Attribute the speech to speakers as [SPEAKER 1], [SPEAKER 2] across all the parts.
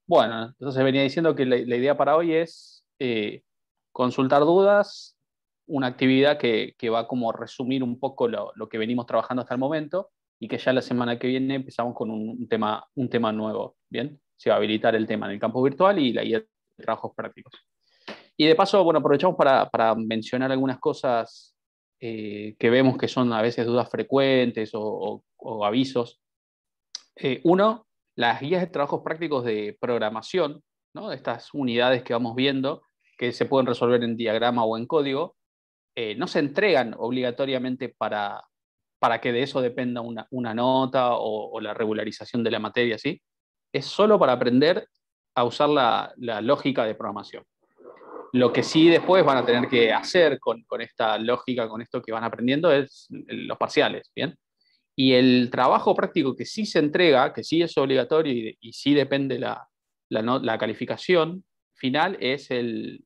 [SPEAKER 1] Bueno, entonces venía diciendo que la idea para hoy es consultar dudas, una actividad que va como a resumir un poco lo que venimos trabajando hasta el momento y que ya la semana que viene empezamos con un tema nuevo, ¿bien? Se va a habilitar el tema en el campo virtual y la guía de trabajos prácticos. Y de paso, bueno, aprovechamos para mencionar algunas cosas que vemos que son a veces dudas frecuentes o avisos. Uno, las guías de trabajos prácticos de programación, ¿no? Estas unidades que vamos viendo, que se pueden resolver en diagrama o en código, no se entregan obligatoriamente para que de eso dependa una nota o la regularización de la materia, ¿sí? Es solo para aprender a usar la lógica de programación. Lo que sí después van a tener que hacer con esta lógica, con esto que van aprendiendo, es los parciales, ¿bien? Y el trabajo práctico que sí se entrega, que sí es obligatorio y sí depende la calificación final, es el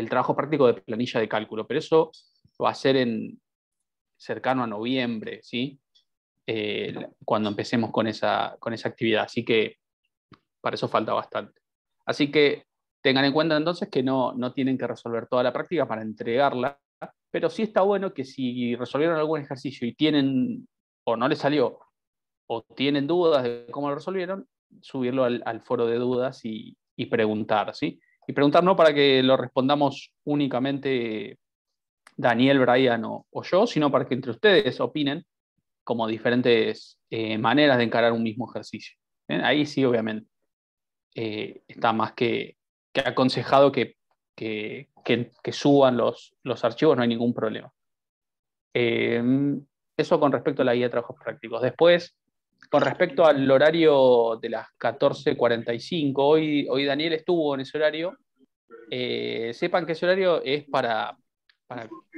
[SPEAKER 1] trabajo práctico de planilla de cálculo. Pero eso va a ser cercano a noviembre, ¿sí? Cuando empecemos con esa actividad. Así que para eso falta bastante. Así que tengan en cuenta entonces que no tienen que resolver toda la práctica para entregarla, pero sí está bueno que si resolvieron algún ejercicio y tienen o no les salió o tienen dudas de cómo lo resolvieron, subirlo al foro de dudas y preguntar, ¿sí? Y preguntar no para que lo respondamos únicamente Daniel, Brian o yo, sino para que entre ustedes opinen como diferentes maneras de encarar un mismo ejercicio. ¿Bien? Ahí sí, obviamente, está más que aconsejado que suban los archivos, no hay ningún problema. Eh, Eso con respecto a la guía de trabajos prácticos. Después, con respecto al horario de las 14:45, hoy Daniel estuvo en ese horario. Sepan que ese horario es para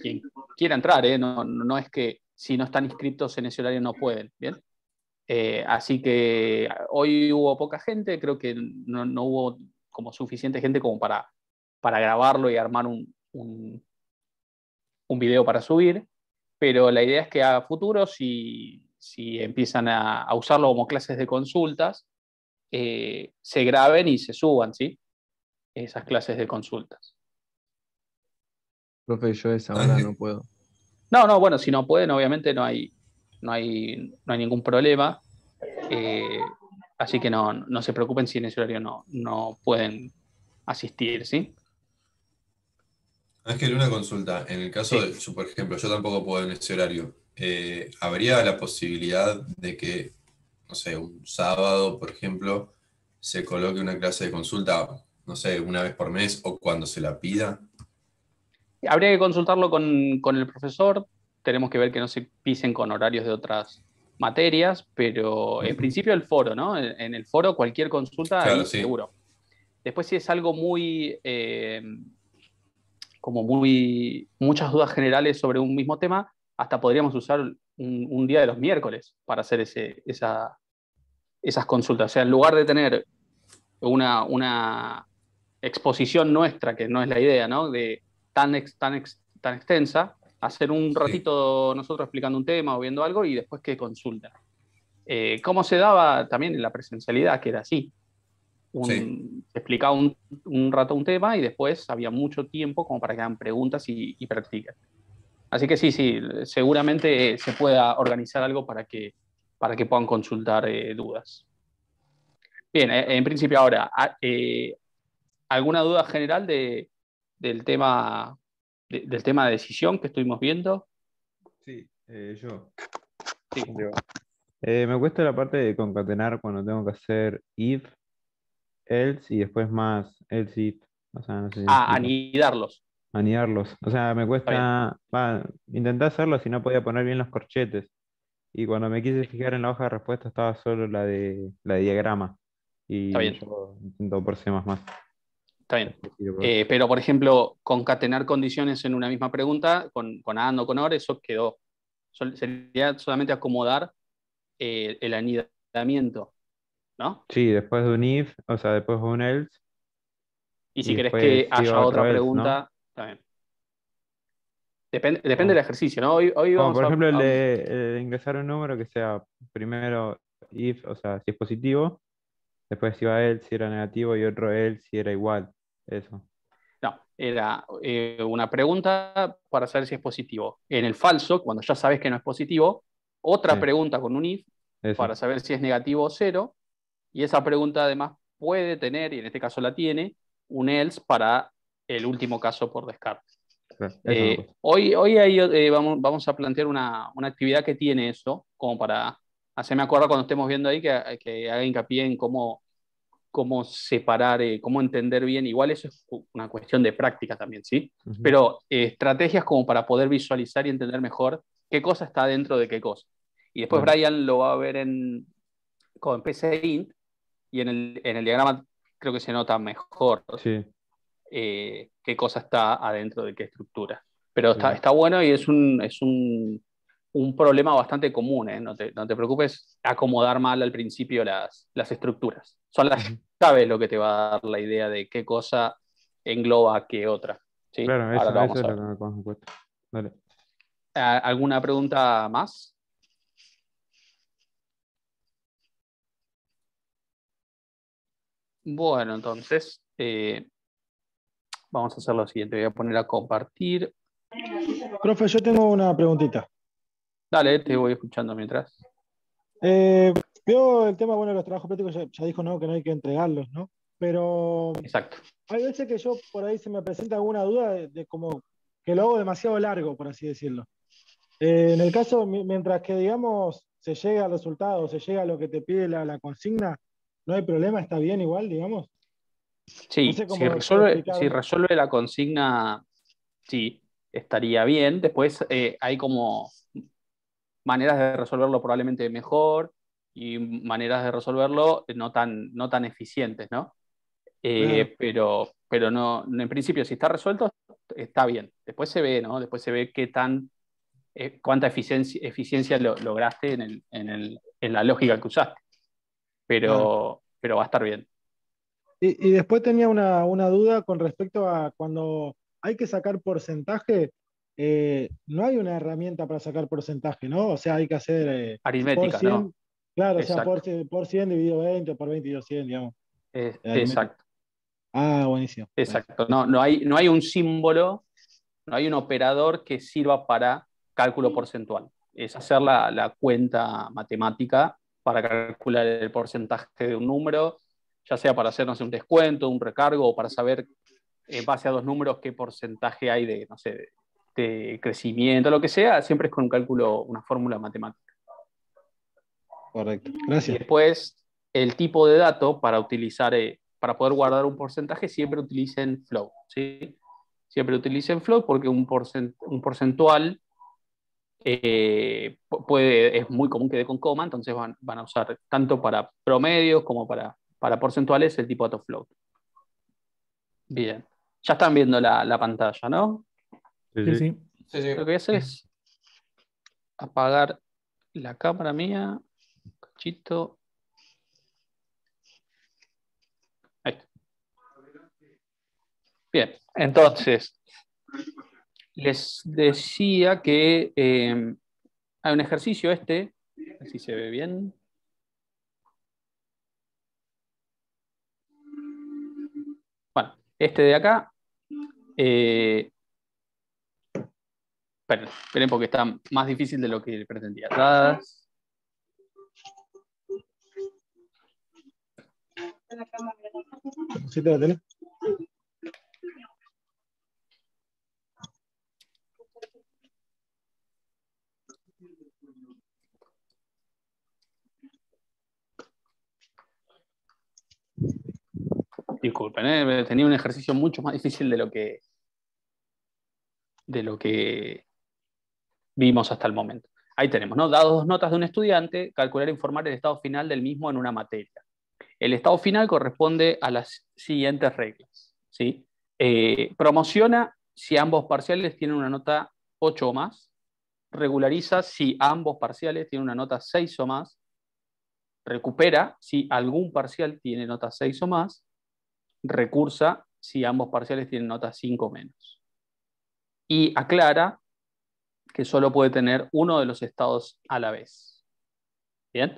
[SPEAKER 1] quien quiera entrar, ¿eh? No es que si no están inscritos en ese horario no pueden, ¿bien? Así que hoy hubo poca gente, creo que no hubo como suficiente gente como para grabarlo y armar un video para subir, pero la idea es que a futuro, si empiezan a usarlo como clases de consultas, se graben y se suban, ¿sí? Esas clases de consultas.
[SPEAKER 2] Profe, yo a esa hora no
[SPEAKER 3] Ángel,
[SPEAKER 2] puedo.
[SPEAKER 1] No, bueno, si no pueden, obviamente no hay ningún problema. Así que no se preocupen si en ese horario no pueden asistir, ¿sí?
[SPEAKER 3] Ángel, una consulta. En el caso
[SPEAKER 1] Sí.
[SPEAKER 3] de, yo, por ejemplo, yo tampoco puedo en ese horario. ¿Habría la posibilidad de que, no sé, un sábado, por ejemplo, se coloque una clase de consulta, no sé, una vez por mes o cuando se la pida?
[SPEAKER 1] Habría que consultarlo con el profesor. Tenemos que ver que no se pisen con horarios de otras materias, pero en
[SPEAKER 3] Ujú.
[SPEAKER 1] principio el foro, ¿no? En el foro cualquier consulta ahí
[SPEAKER 3] Claro, sí.
[SPEAKER 1] seguro. Después si es algo como muchas dudas generales sobre un mismo tema, hasta podríamos usar un día de los miércoles para hacer esas consultas. O sea, en lugar de tener una exposición nuestra, que no es la idea, ¿no? De tan extensa, hacer un
[SPEAKER 3] Sí,
[SPEAKER 1] ratito nosotros explicando un tema o viendo algo y después que consulta. ¿Cómo se daba también en la presencialidad, que era así?
[SPEAKER 3] sí.
[SPEAKER 1] Se explicaba un rato un tema y después había mucho tiempo como para que hagan preguntas y practiquen. Así que sí, seguramente se pueda organizar algo para que puedan consultar dudas. Bien, en principio ahora, ¿alguna duda general del tema, del tema de decisión que estuvimos viendo?
[SPEAKER 2] Sí, yo.
[SPEAKER 1] Sí.
[SPEAKER 2] ¿Dónde va? Me cuesta la parte de concatenar cuando tengo que hacer if, else y después más else if. O sea, no sé si me explico.
[SPEAKER 1] Anidarlos.
[SPEAKER 2] Anidarlos. O sea, me
[SPEAKER 1] Está bien,
[SPEAKER 2] cuesta. Intenté hacerlo si no podía poner bien los corchetes. Y cuando me quise fijar en la hoja de respuesta estaba solo la de diagrama.
[SPEAKER 1] está
[SPEAKER 2] Y
[SPEAKER 1] bien,
[SPEAKER 2] yo intento por C++.
[SPEAKER 1] está bien. Pero, por ejemplo, concatenar condiciones en una misma pregunta, con AND o con OR, eso quedó. Sería solamente acomodar el anidamiento, ¿no?
[SPEAKER 2] Sí, después de un if, o sea, después de un else,
[SPEAKER 1] Y
[SPEAKER 2] y
[SPEAKER 1] si querés
[SPEAKER 2] después
[SPEAKER 1] que
[SPEAKER 2] sigo
[SPEAKER 1] haya
[SPEAKER 2] otro
[SPEAKER 1] otra
[SPEAKER 2] else, ¿no?
[SPEAKER 1] pregunta, también. Depende del
[SPEAKER 2] Como,
[SPEAKER 1] ejercicio, ¿no? Hoy
[SPEAKER 2] como
[SPEAKER 1] vamos
[SPEAKER 2] por ejemplo
[SPEAKER 1] a
[SPEAKER 2] el de ingresar un número que sea primero if, o sea, si es positivo, Después iba else si era negativo y otro else si era igual. Eso.
[SPEAKER 1] No, era una pregunta para saber si es positivo. En el falso, cuando ya sabes que no es positivo, otra
[SPEAKER 2] Sí,
[SPEAKER 1] pregunta con un if para
[SPEAKER 2] eso.
[SPEAKER 1] saber si es negativo o cero, y esa pregunta además puede tener, y en este caso la tiene, un else para el último caso por descarte.
[SPEAKER 2] Claro, eso me gusta.
[SPEAKER 1] Vamos a plantear una actividad que tiene eso, como para hacerme acordar cuando estemos viendo ahí que haga hincapié en cómo separar, cómo entender bien. Igual eso es una cuestión de práctica también, ¿sí?
[SPEAKER 2] Ujú.
[SPEAKER 1] Pero estrategias como para poder visualizar y entender mejor qué cosa está dentro de qué cosa. Y después
[SPEAKER 2] Dale.
[SPEAKER 1] Brian lo va a ver con PCInt, y en el diagrama creo que se nota mejor
[SPEAKER 2] Sí,
[SPEAKER 1] qué cosa está adentro de qué estructura. Pero
[SPEAKER 2] sí, sí.
[SPEAKER 1] está bueno y es un problema bastante común, ¿eh? No te preocupes acomodar mal al principio las estructuras. Son las
[SPEAKER 2] Ujú.
[SPEAKER 1] llaves lo que te va a dar la idea de qué cosa engloba qué otra. ¿Sí?
[SPEAKER 2] Claro,
[SPEAKER 1] Ahora lo
[SPEAKER 2] eso
[SPEAKER 1] vamos
[SPEAKER 2] es
[SPEAKER 1] a
[SPEAKER 2] lo
[SPEAKER 1] ver.
[SPEAKER 2] que me cuesta. Dale.
[SPEAKER 1] ¿Alguna pregunta más? Bueno, entonces vamos a hacer lo siguiente. Voy a poner a compartir.
[SPEAKER 4] Profe, yo tengo una preguntita.
[SPEAKER 1] Dale, te voy escuchando mientras.
[SPEAKER 4] Veo el tema, bueno, de los trabajos prácticos, ya dijo, ¿no? Que no hay que entregarlos, ¿no? Pero
[SPEAKER 1] Exacto.
[SPEAKER 4] hay veces que yo por ahí se me presenta alguna duda de como que lo hago demasiado largo, por así decirlo. En el caso, mientras que, digamos, se llega al resultado, se llega a lo que te pide la consigna, no hay problema, está bien igual, digamos. No
[SPEAKER 1] Sí,
[SPEAKER 4] sé
[SPEAKER 1] si
[SPEAKER 4] cómo
[SPEAKER 1] resuelve,
[SPEAKER 4] explicar.
[SPEAKER 1] si resuelve la consigna, sí, estaría bien. Después hay como maneras de resolverlo probablemente mejor y maneras de resolverlo no tan eficientes, ¿no?
[SPEAKER 4] Claro.
[SPEAKER 1] Pero no, en principio, si está resuelto, está bien. Después se ve, ¿no? Después se ve cuánta eficiencia lograste en la lógica que usaste.
[SPEAKER 4] Claro.
[SPEAKER 1] Pero va a estar bien.
[SPEAKER 4] Y después tenía una duda con respecto a cuando hay que sacar porcentaje, no hay una herramienta para sacar porcentaje, ¿no? O sea, hay que hacer por
[SPEAKER 1] Aritmética, ¿no?
[SPEAKER 4] 100, claro, o sea,
[SPEAKER 1] Exacto.
[SPEAKER 4] por 100 dividido 20 o por 20 dividido 100, digamos, aritmética.
[SPEAKER 1] Exacto.
[SPEAKER 4] Ah, buenísimo, buenísimo.
[SPEAKER 1] Exacto. No hay un símbolo, no hay un operador que sirva para cálculo porcentual. Es hacer la cuenta matemática para calcular el porcentaje de un número, ya sea para hacernos un descuento, un recargo, o para saber en base a dos números qué porcentaje hay de, no sé, de crecimiento, lo que sea, siempre es con un cálculo, una fórmula matemática.
[SPEAKER 4] Correcto.
[SPEAKER 1] Y
[SPEAKER 4] Gracias.
[SPEAKER 1] después, el tipo de dato para poder guardar un porcentaje, siempre utilicen float, ¿sí? Siempre utilicen float porque un porcentual es muy común que dé con coma, entonces van a usar tanto para promedios como para porcentuales el tipo dato float. Bien. Ya están viendo la pantalla, ¿no?
[SPEAKER 2] Sí,
[SPEAKER 5] Sí,
[SPEAKER 2] sí.
[SPEAKER 5] sí.
[SPEAKER 3] Sí, sí.
[SPEAKER 1] Lo que voy a hacer es apagar la cámara mía. Cachito. Ahí está. Bien, entonces, les decía que hay un ejercicio a ver si se ve bien. Bueno, este de acá. Esperen porque está más difícil de lo que pretendía.
[SPEAKER 4] ¿Sí te la tenés?
[SPEAKER 1] Disculpen, tenía un ejercicio mucho más difícil de lo que vimos hasta el momento. Ahí tenemos, ¿no? Dados dos notas de un estudiante, calcular e informar el estado final del mismo en una materia. El estado final corresponde a las siguientes reglas, ¿sí? Promociona si ambos parciales tienen una nota 8 o más, regulariza si ambos parciales tienen una nota 6 o más, recupera si algún parcial tiene nota 6 o más, recursa si ambos parciales tienen nota 5 o menos. Y aclara que solo puede tener uno de los estados a la vez. Bien,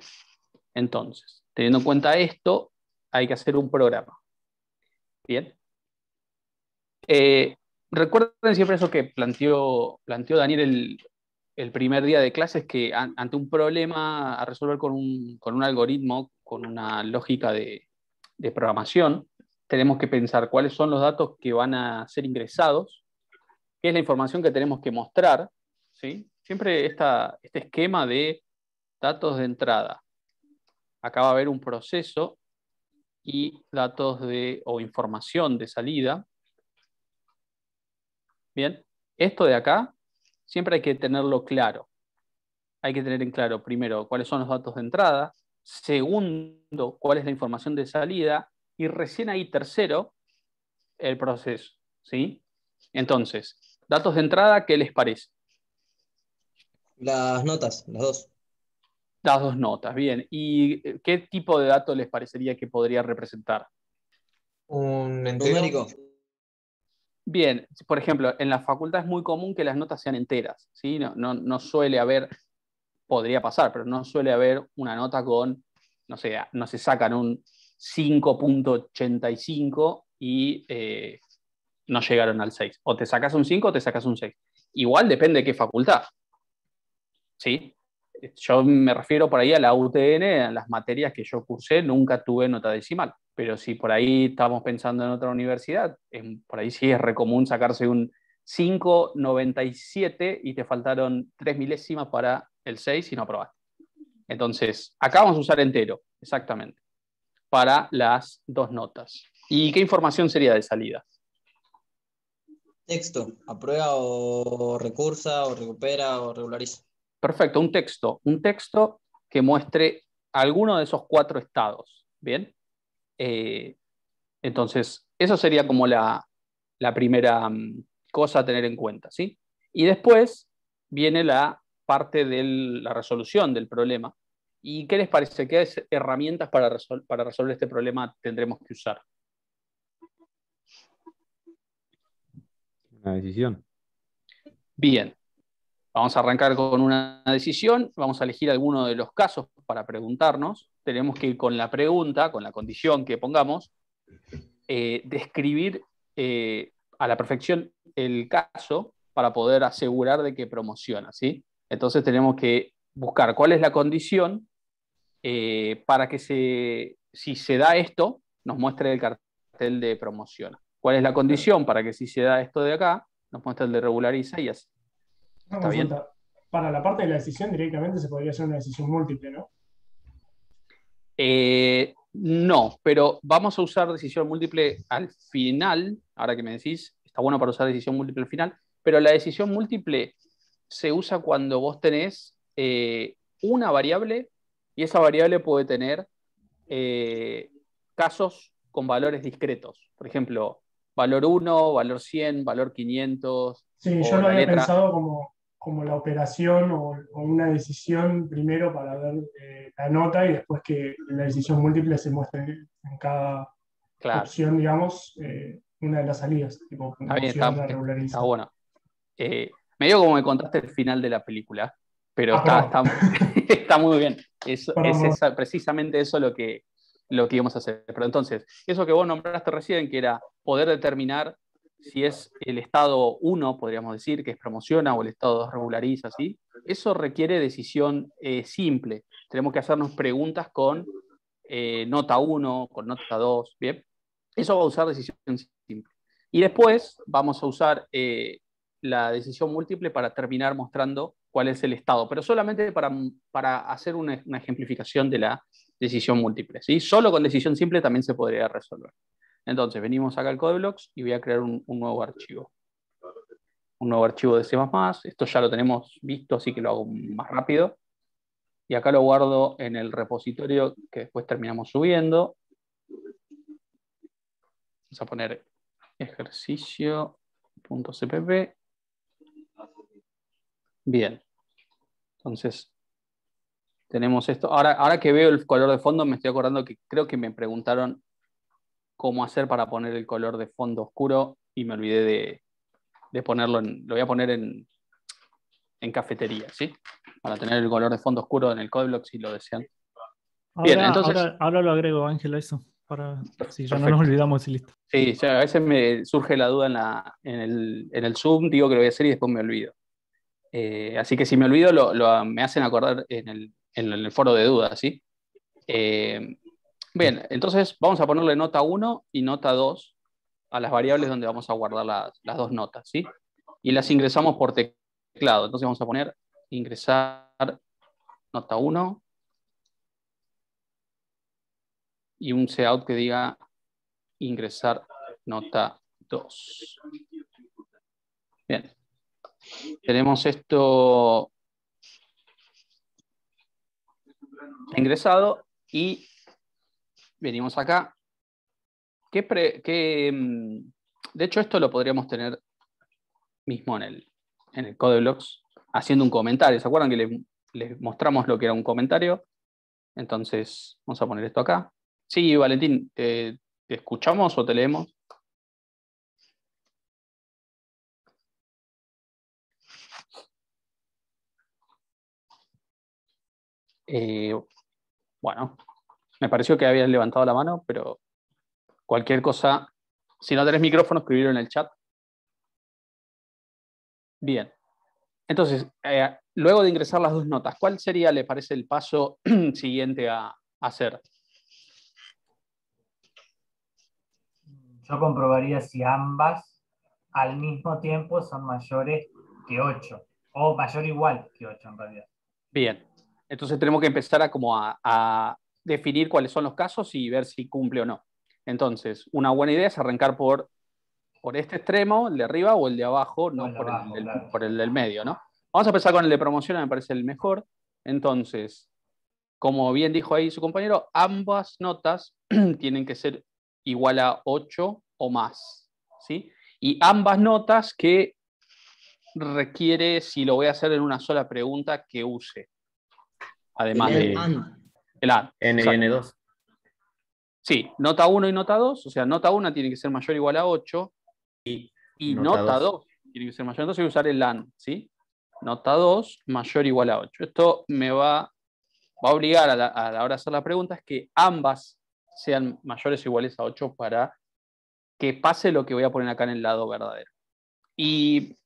[SPEAKER 1] entonces, teniendo en cuenta esto, hay que hacer un programa. Bien. Recuerden siempre eso que planteó Daniel el primer día de clases, que ante un problema a resolver con un algoritmo, con una lógica de programación, tenemos que pensar cuáles son los datos que van a ser ingresados, qué es la información que tenemos que mostrar, ¿sí? Siempre este esquema de datos de entrada. Acá va a haber un proceso y datos o información de salida. Bien, esto de acá siempre hay que tenerlo claro. Hay que tener en claro, primero, cuáles son los datos de entrada, segundo, cuál es la información de salida, y recién ahí, tercero, el proceso, ¿sí? Entonces, datos de entrada, ¿qué les parece?
[SPEAKER 5] Las notas, las dos.
[SPEAKER 1] Las dos notas, bien. ¿Y qué tipo de datos les parecería que podría representar?
[SPEAKER 6] Un entero.
[SPEAKER 5] Numérico.
[SPEAKER 1] Bien, por ejemplo, en la facultad es muy común que las notas sean enteras, ¿sí? No suele haber, podría pasar, pero no suele haber una nota con, no sé, no se sacan un 5.85 y no llegaron al 6. O te sacas un 5 o te sacas un 6. Igual depende de qué facultad, ¿sí? Yo me refiero por ahí a la UTN, en las materias que yo cursé, nunca tuve nota decimal. Pero si por ahí estamos pensando en otra universidad, por ahí sí es re común sacarse un 5.97 y te faltaron 3 milésimas para el 6 y no aprobaste. Entonces, acá vamos a usar entero, exactamente, para las dos notas. ¿Y qué información sería de salida?
[SPEAKER 5] Texto. Aprueba o recursa o recupera o regulariza.
[SPEAKER 1] Perfecto, un texto que muestre alguno de esos 4 estados. Bien. Entonces, eso sería como la primera cosa a tener en cuenta, ¿sí? Y después viene la parte de la resolución del problema. ¿Y qué les parece? ¿Qué herramientas para resolver este problema tendremos que usar?
[SPEAKER 2] Una decisión.
[SPEAKER 1] Bien, vamos a arrancar con una decisión, vamos a elegir alguno de los casos para preguntarnos. Tenemos que ir con la pregunta, con la condición que pongamos, describir a la perfección el caso para poder asegurar de que promociona, ¿sí? Entonces tenemos que buscar cuál es la condición para que si se da esto, nos muestre el cartel de promociona. ¿Cuál es la condición para que si se da esto de acá, nos muestre el de regulariza y así?
[SPEAKER 7] Una
[SPEAKER 1] ¿Está bien?
[SPEAKER 7] consulta. Para la parte de la decisión directamente se podría hacer una decisión múltiple, ¿no?
[SPEAKER 1] No, pero vamos a usar decisión múltiple al final. Ahora que me decís, está bueno para usar decisión múltiple al final, pero la decisión múltiple se usa cuando vos tenés una variable y esa variable puede tener casos con valores discretos. Por ejemplo, valor 1, valor 100, valor 500,
[SPEAKER 7] Sí, yo
[SPEAKER 1] o
[SPEAKER 7] lo
[SPEAKER 1] la
[SPEAKER 7] había
[SPEAKER 1] letra.
[SPEAKER 7] pensado como la operación o una decisión primero para ver la nota y después que la decisión múltiple se muestre en cada
[SPEAKER 1] Claro,
[SPEAKER 7] opción, digamos, una de las salidas, tipo
[SPEAKER 1] está bien,
[SPEAKER 7] opción
[SPEAKER 1] está
[SPEAKER 7] regulariza.
[SPEAKER 1] bueno. Medio como me contaste el final de la película, pero
[SPEAKER 7] Perdón.
[SPEAKER 1] está muy bien.
[SPEAKER 7] Perdón.
[SPEAKER 1] Precisamente eso lo que íbamos a hacer. Pero entonces, eso que vos nombraste recién, que era poder determinar si es el estado 1, podríamos decir, que es promociona, o el estado 2 regulariza, ¿sí? Eso requiere decisión simple. Tenemos que hacernos preguntas con nota 1, con nota 2, ¿bien? Eso va a usar decisión simple. Y después vamos a usar la decisión múltiple para terminar mostrando cuál es el estado, pero solamente para hacer una ejemplificación de la decisión múltiple, ¿sí? Solo con decisión simple también se podría resolver. Entonces, venimos acá al code blocks y voy a crear un nuevo archivo. Un nuevo archivo de C++. Esto ya lo tenemos visto, así que lo hago más rápido. Y acá lo guardo en el repositorio que después terminamos subiendo. Vamos a poner ejercicio.cpp. Bien. Entonces, tenemos esto. Ahora que veo el color de fondo, me estoy acordando que creo que me preguntaron cómo hacer para poner el color de fondo oscuro y me olvidé de ponerlo lo voy a poner en cafetería, ¿sí? Para tener el color de fondo oscuro en el code block si lo desean. Bien, entonces,
[SPEAKER 8] Ahora lo agrego, Ángel, a eso. para si ya no
[SPEAKER 1] Perfecto.
[SPEAKER 8] nos olvidamos y listo.
[SPEAKER 1] Sí, ya a veces me surge la duda en el Zoom, digo que lo voy a hacer y después me olvido. Así que si me olvido, me hacen acordar en el foro de dudas, ¿sí? Bien, entonces vamos a ponerle nota 1 y nota 2 a las variables donde vamos a guardar las dos notas, ¿sí? Y las ingresamos por teclado. Entonces vamos a poner ingresar nota 1 y un cout que diga ingresar nota 2. Bien. Tenemos esto ingresado y venimos acá. De hecho, esto lo podríamos tener mismo en el Code Blocks haciendo un comentario. ¿Se acuerdan que les mostramos lo que era un comentario? Entonces, vamos a poner esto acá. Sí, Valentín, ¿te escuchamos o te leemos? Bueno, me pareció que habían levantado la mano, pero cualquier cosa, si no tenés micrófono, escribirlo en el chat. Bien. Entonces, luego de ingresar las dos notas, ¿cuál sería, le parece, el paso siguiente a hacer?
[SPEAKER 9] Yo comprobaría si ambas al mismo tiempo son mayores que 8, o mayor o igual que 8 en realidad.
[SPEAKER 1] Bien. Entonces tenemos que empezar a definir cuáles son los casos y ver si cumple o no. Entonces, una buena idea es arrancar por este extremo, el de arriba, o el de abajo, no por
[SPEAKER 9] abajo, claro.
[SPEAKER 1] por el del medio, ¿no? Vamos a empezar con el de promoción, me parece el mejor. Entonces, como bien dijo ahí su compañero, ambas notas tienen que ser igual a 8 o más, ¿sí? Y ambas notas que requiere, si lo voy a hacer en una sola pregunta, que use. Además
[SPEAKER 5] El
[SPEAKER 1] de
[SPEAKER 5] and.
[SPEAKER 1] el AND.
[SPEAKER 10] N y
[SPEAKER 1] Exacto.
[SPEAKER 10] N2.
[SPEAKER 1] Sí, nota 1 y nota 2, o sea, nota 1 tiene que ser mayor o igual a 8 y
[SPEAKER 10] Nota
[SPEAKER 1] nota 2 tiene que ser mayor. Entonces voy a usar el AND, ¿sí? Nota 2 mayor o igual a 8. Esto me va a obligar a la hora de hacer la pregunta es que ambas sean mayores o iguales a 8 para que pase lo que voy a poner acá en el lado verdadero. Y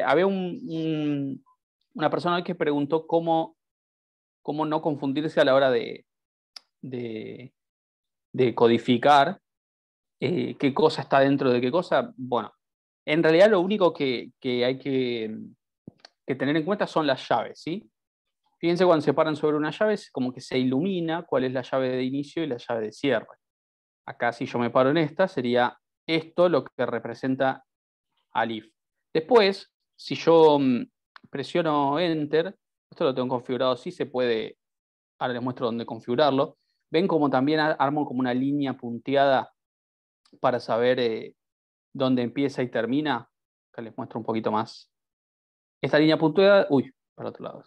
[SPEAKER 1] había una persona hoy que preguntó cómo no confundirse a la hora de codificar qué cosa está dentro de qué cosa. Bueno, en realidad lo único que hay que tener en cuenta son las llaves, ¿sí? Fíjense cuando se paran sobre una llave, es como que se ilumina cuál es la llave de inicio y la llave de cierre. Acá, si yo me paro en esta, sería esto lo que representa al if. Después, si yo presiono Enter, esto lo tengo configurado, sí se puede, ahora les muestro dónde configurarlo. Ven como también armo como una línea punteada para saber dónde empieza y termina. Acá les muestro un poquito más. Esta línea punteada, para otro lado.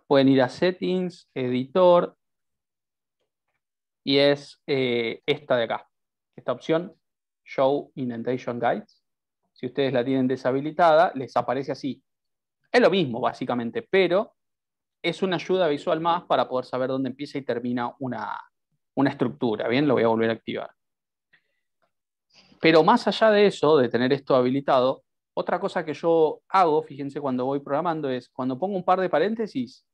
[SPEAKER 1] Pueden ir a Settings, Editor, y es esta de acá, esta opción, Show Indentation Guides. Si ustedes la tienen deshabilitada, les aparece así. Es lo mismo, básicamente, pero es una ayuda visual más para poder saber dónde empieza y termina una estructura. Bien, lo voy a volver a activar. Pero más allá de eso, de tener esto habilitado, otra cosa que yo hago, fíjense cuando voy programando, es cuando pongo un par de paréntesis,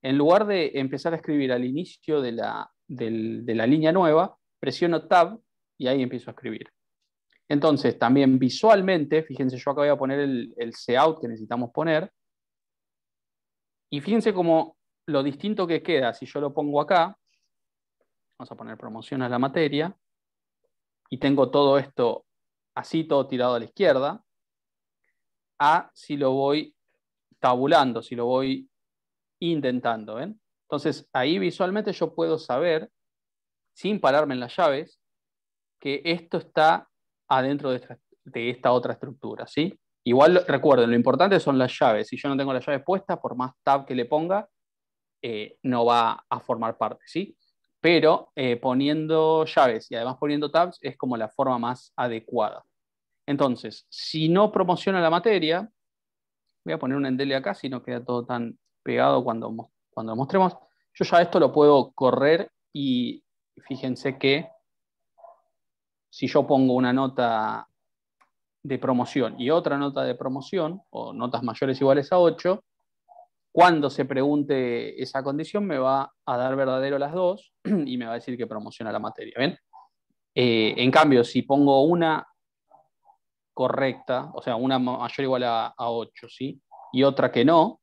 [SPEAKER 1] en lugar de empezar a escribir al inicio de la línea nueva, presiono Tab y ahí empiezo a escribir. Entonces, también visualmente, fíjense, yo acá voy a poner el cout que necesitamos poner, y fíjense como lo distinto que queda si yo lo pongo acá. Vamos a poner promoción a la materia, y tengo todo esto así, todo tirado a la izquierda, a si lo voy tabulando, si lo voy intentando, ¿ven? Entonces, ahí visualmente yo puedo saber, sin pararme en las llaves, que esto está adentro de esta otra estructura, ¿sí? Igual recuerden, lo importante son las llaves. Si yo no tengo las llaves puestas, por más tab que le ponga, no va a formar parte, ¿sí? Pero poniendo llaves y además poniendo tabs es como la forma más adecuada. Entonces, si no promociona la materia, voy a poner un endele acá, si no queda todo tan pegado cuando lo mostremos. Yo ya esto lo puedo correr y fíjense que si yo pongo una nota de promoción y otra nota de promoción, o notas mayores o iguales a 8, cuando se pregunte esa condición me va a dar verdadero las dos y me va a decir que promociona la materia. ¿Ven? En cambio, si pongo una correcta, o sea, una mayor o igual a 8, ¿sí? Y otra que no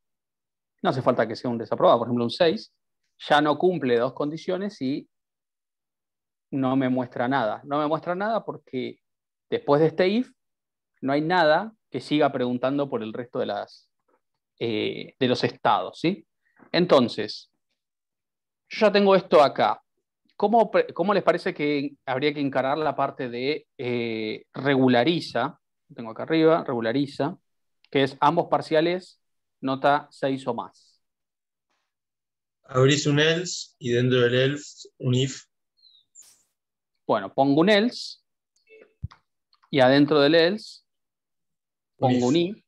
[SPEAKER 1] hace falta que sea un desaprobado, por ejemplo un 6, ya no cumple dos condiciones y no me muestra nada. No me muestra nada porque después de este if no hay nada que siga preguntando por el resto de los estados, ¿sí? Entonces, yo ya tengo esto acá. ¿Cómo les parece que habría que encarar la parte de regulariza? Lo tengo acá arriba, regulariza, que es ambos parciales nota 6 o más.
[SPEAKER 6] Abrís un else y dentro del else un if.
[SPEAKER 1] Bueno, pongo un else y adentro del else pongo un if.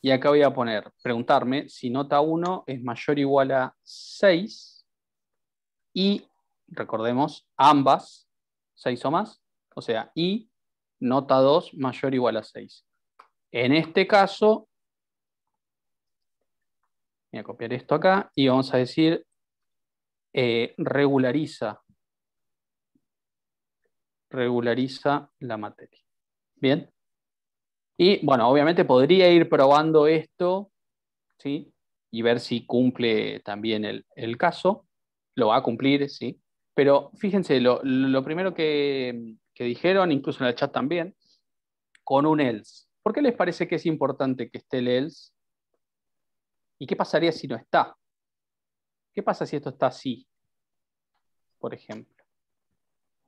[SPEAKER 1] Y acá voy a preguntarme si nota 1 es mayor o igual a 6 y, recordemos, ambas 6 o más, o sea, y nota 2 mayor o igual a 6. En este caso, voy a copiar esto acá y vamos a decir regulariza la materia. Bien. Y bueno, obviamente podría ir probando esto, ¿sí? Y ver si cumple también el caso. Lo va a cumplir, ¿sí? Pero fíjense, lo primero que dijeron, incluso en el chat también, con un else. ¿Por qué les parece que es importante que esté el else? ¿Y qué pasaría si no está? ¿Qué pasa si esto está así? Por ejemplo.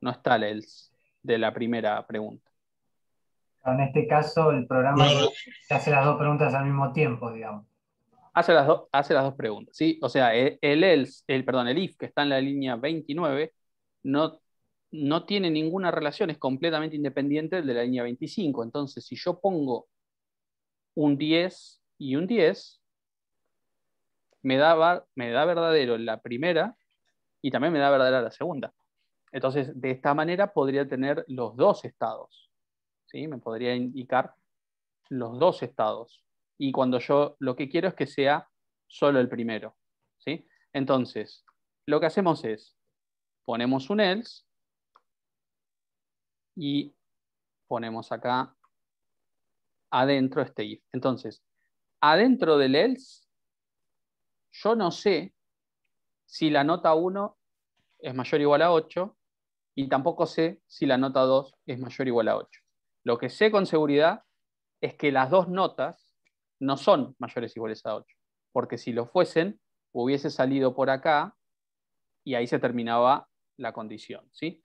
[SPEAKER 1] No está el else de la primera pregunta.
[SPEAKER 9] En este caso, el programa
[SPEAKER 6] No.
[SPEAKER 9] te hace las dos preguntas al mismo tiempo, digamos.
[SPEAKER 1] Hace las dos preguntas, ¿sí? O sea, el if que está en la línea 29 no tiene ninguna relación, es completamente independiente del de la línea 25. Entonces, si yo pongo un 10 y un 10, me da verdadero la primera y también me da verdadera la segunda. Entonces, de esta manera podría tener los dos estados, ¿sí? Me podría indicar los dos estados. Y cuando yo lo que quiero es que sea solo el primero, ¿sí? Entonces, lo que hacemos es, ponemos un else y ponemos acá adentro este if. Entonces, adentro del else, yo no sé si la nota 1 es mayor o igual a 8 y tampoco sé si la nota 2 es mayor o igual a 8. Lo que sé con seguridad es que las dos notas no son mayores o iguales a 8, porque si lo fuesen, hubiese salido por acá y ahí se terminaba la condición, ¿sí?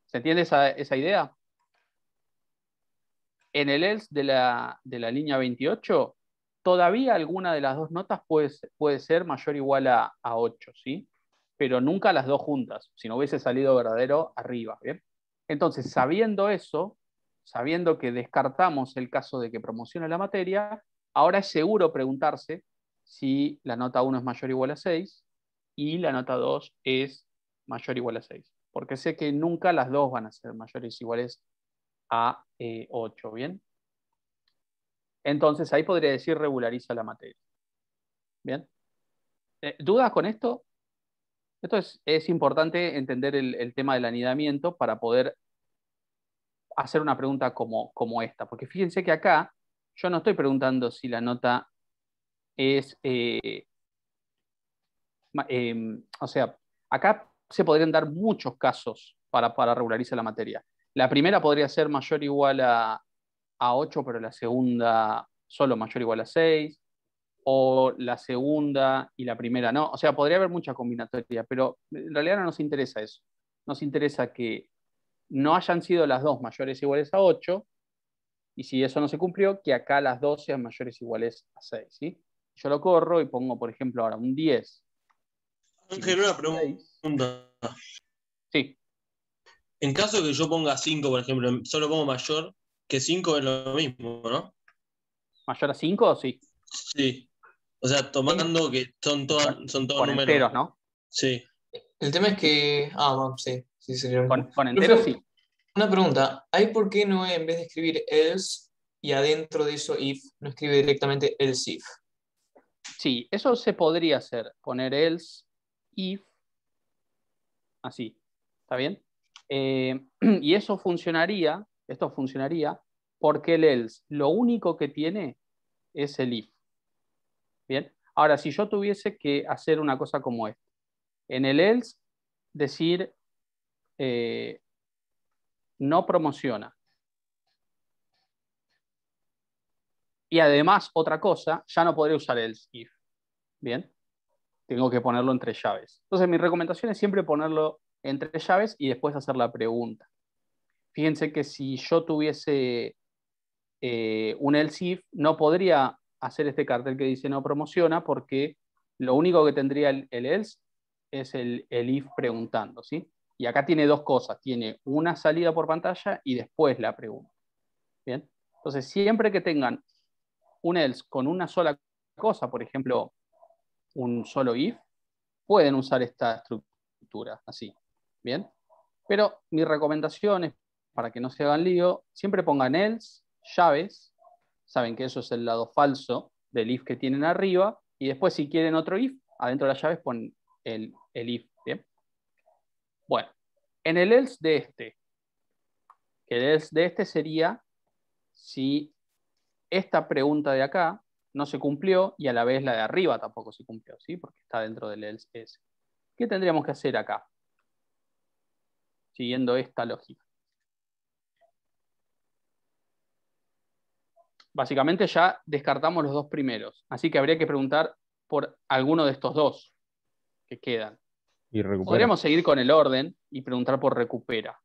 [SPEAKER 1] ¿Se entiende esa idea? En el else de la línea 28, todavía alguna de las dos notas puede ser mayor o igual a 8, ¿sí? Pero nunca las dos juntas, si no hubiese salido verdadero arriba, ¿bien? Entonces, sabiendo eso, sabiendo que descartamos el caso de que promocione la materia, ahora es seguro preguntarse si la nota 1 es mayor o igual a 6 y la nota 2 es mayor o igual a 6. Porque sé que nunca las dos van a ser mayores o iguales a 8, ¿bien? Entonces ahí podría decir regulariza la materia. ¿Bien? ¿Dudas con esto? Esto es importante entender el tema del anidamiento para poder hacer una pregunta como esta. Porque fíjense que acá yo no estoy preguntando si la nota es... o sea, acá se podrían dar muchos casos para regularizar la materia. La primera podría ser mayor o igual a 8, pero la segunda solo mayor o igual a 6, o la segunda y la primera no. O sea, podría haber mucha combinatoria, pero en realidad no nos interesa eso. Nos interesa que no hayan sido las dos mayores o iguales a 8, y si eso no se cumplió, que acá las dos sean mayores o iguales a 6, ¿sí? Yo lo corro y pongo, por ejemplo, ahora un 10.
[SPEAKER 6] Ángel, una pregunta.
[SPEAKER 1] Sí.
[SPEAKER 6] En caso de que yo ponga 5, por ejemplo, solo pongo mayor, que 5 es lo mismo, ¿no?
[SPEAKER 1] ¿Mayor a 5? Sí.
[SPEAKER 6] Sí. O sea, tomando que son todos
[SPEAKER 1] Con
[SPEAKER 6] números.
[SPEAKER 1] enteros, ¿no?
[SPEAKER 6] Sí.
[SPEAKER 5] El tema es que. Bueno, sí, sí sería lo mismo.
[SPEAKER 1] Con enteros
[SPEAKER 5] Profe,
[SPEAKER 1] sí.
[SPEAKER 5] una pregunta. ¿Ahí por qué no en vez de escribir else y adentro de eso if, no escribe directamente else if?
[SPEAKER 1] Sí, eso se podría hacer. Poner else, if, así. ¿Está bien? Y eso funcionaría, esto funcionaría, porque el else lo único que tiene es el if. Bien. Ahora, si yo tuviese que hacer una cosa como esta, en el else decir no promociona. Y además, otra cosa, ya no podré usar else if. Bien. Tengo que ponerlo entre llaves. Entonces, mi recomendación es siempre ponerlo entre llaves y después hacer la pregunta. Fíjense que si yo tuviese un else if, no podría hacer este cartel que dice no promociona porque lo único que tendría el else es el if preguntando, ¿sí? Y acá tiene dos cosas, tiene una salida por pantalla y después la pregunta. ¿Bien? Entonces, siempre que tengan un else con una sola cosa, por ejemplo, un solo if, pueden usar esta estructura así. ¿Bien? Pero mi recomendación es, para que no se hagan lío, siempre pongan else, llaves, saben que eso es el lado falso del if que tienen arriba, y después si quieren otro if, adentro de las llaves ponen el if. ¿Bien? Bueno, en el else de este, que el else de este sería si esta pregunta de acá no se cumplió y a la vez la de arriba tampoco se cumplió, ¿sí? Porque está dentro del else ese. ¿Qué tendríamos que hacer acá? Siguiendo esta lógica. Básicamente ya descartamos los dos primeros, así que habría que preguntar por alguno de estos dos que quedan.
[SPEAKER 2] Y recupera.
[SPEAKER 1] Podríamos seguir con el orden y preguntar por recupera.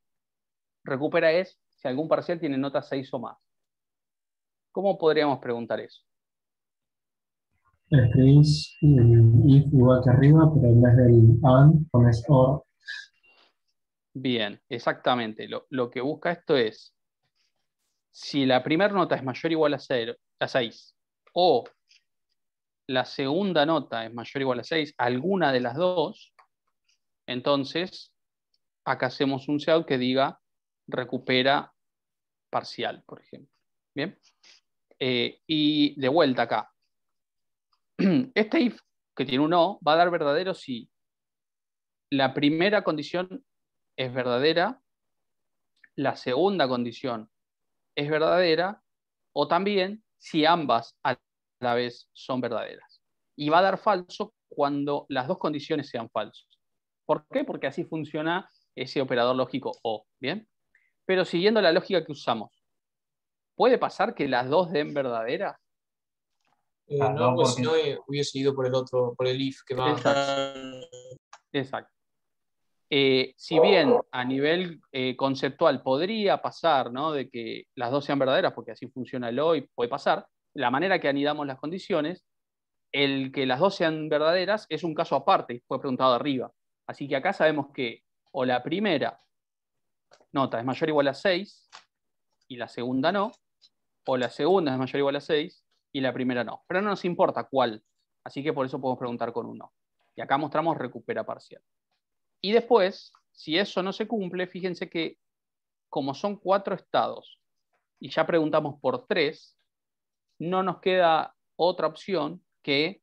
[SPEAKER 1] Recupera es si algún parcial tiene nota 6 o más. ¿Cómo podríamos preguntar eso?
[SPEAKER 7] Escribís if igual que arriba, pero en vez del and pones or.
[SPEAKER 1] Bien, exactamente. Lo que busca esto es, si la primera nota es mayor o igual a 6, o la segunda nota es mayor o igual a 6, alguna de las dos, entonces acá hacemos un setup que diga recupera parcial, por ejemplo. Bien. Y de vuelta acá. Este if que tiene un O va a dar verdadero si la primera condición es verdadera, la segunda condición es verdadera, o también si ambas a la vez son verdaderas. Y va a dar falso cuando las dos condiciones sean falsas. ¿Por qué? Porque así funciona ese operador lógico O. ¿Bien? Pero siguiendo la lógica que usamos, ¿puede pasar que las dos den verdaderas?
[SPEAKER 5] No, pues si no hubiese ido por el otro, por el if que va.
[SPEAKER 1] Exacto. Exacto. Si bien a nivel conceptual podría pasar, ¿no?, de que las dos sean verdaderas, porque así funciona el O y puede pasar, la manera que anidamos las condiciones, el que las dos sean verdaderas es un caso aparte, y fue preguntado arriba. Así que acá sabemos que o la primera nota es mayor o igual a 6 y la segunda no, o la segunda es mayor o igual a 6 y la primera no. Pero no nos importa cuál, así que por eso podemos preguntar con un no. Y acá mostramos recupera parcial. Y después, si eso no se cumple, fíjense que como son 4 estados y ya preguntamos por 3, no nos queda otra opción que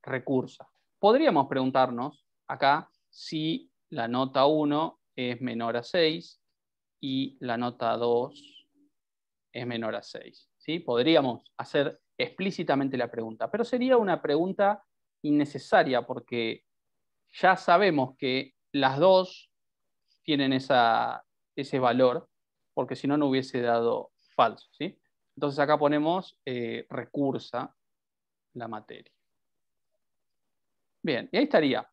[SPEAKER 1] recursa. Podríamos preguntarnos acá si la nota 1 es menor a 6 y la nota 2 es menor a 6. ¿Sí? Podríamos hacer explícitamente la pregunta, pero sería una pregunta innecesaria porque ya sabemos que las dos tienen ese valor, porque si no, no hubiese dado falso. ¿Sí? Entonces acá ponemos recursa la materia. Bien, y ahí estaría.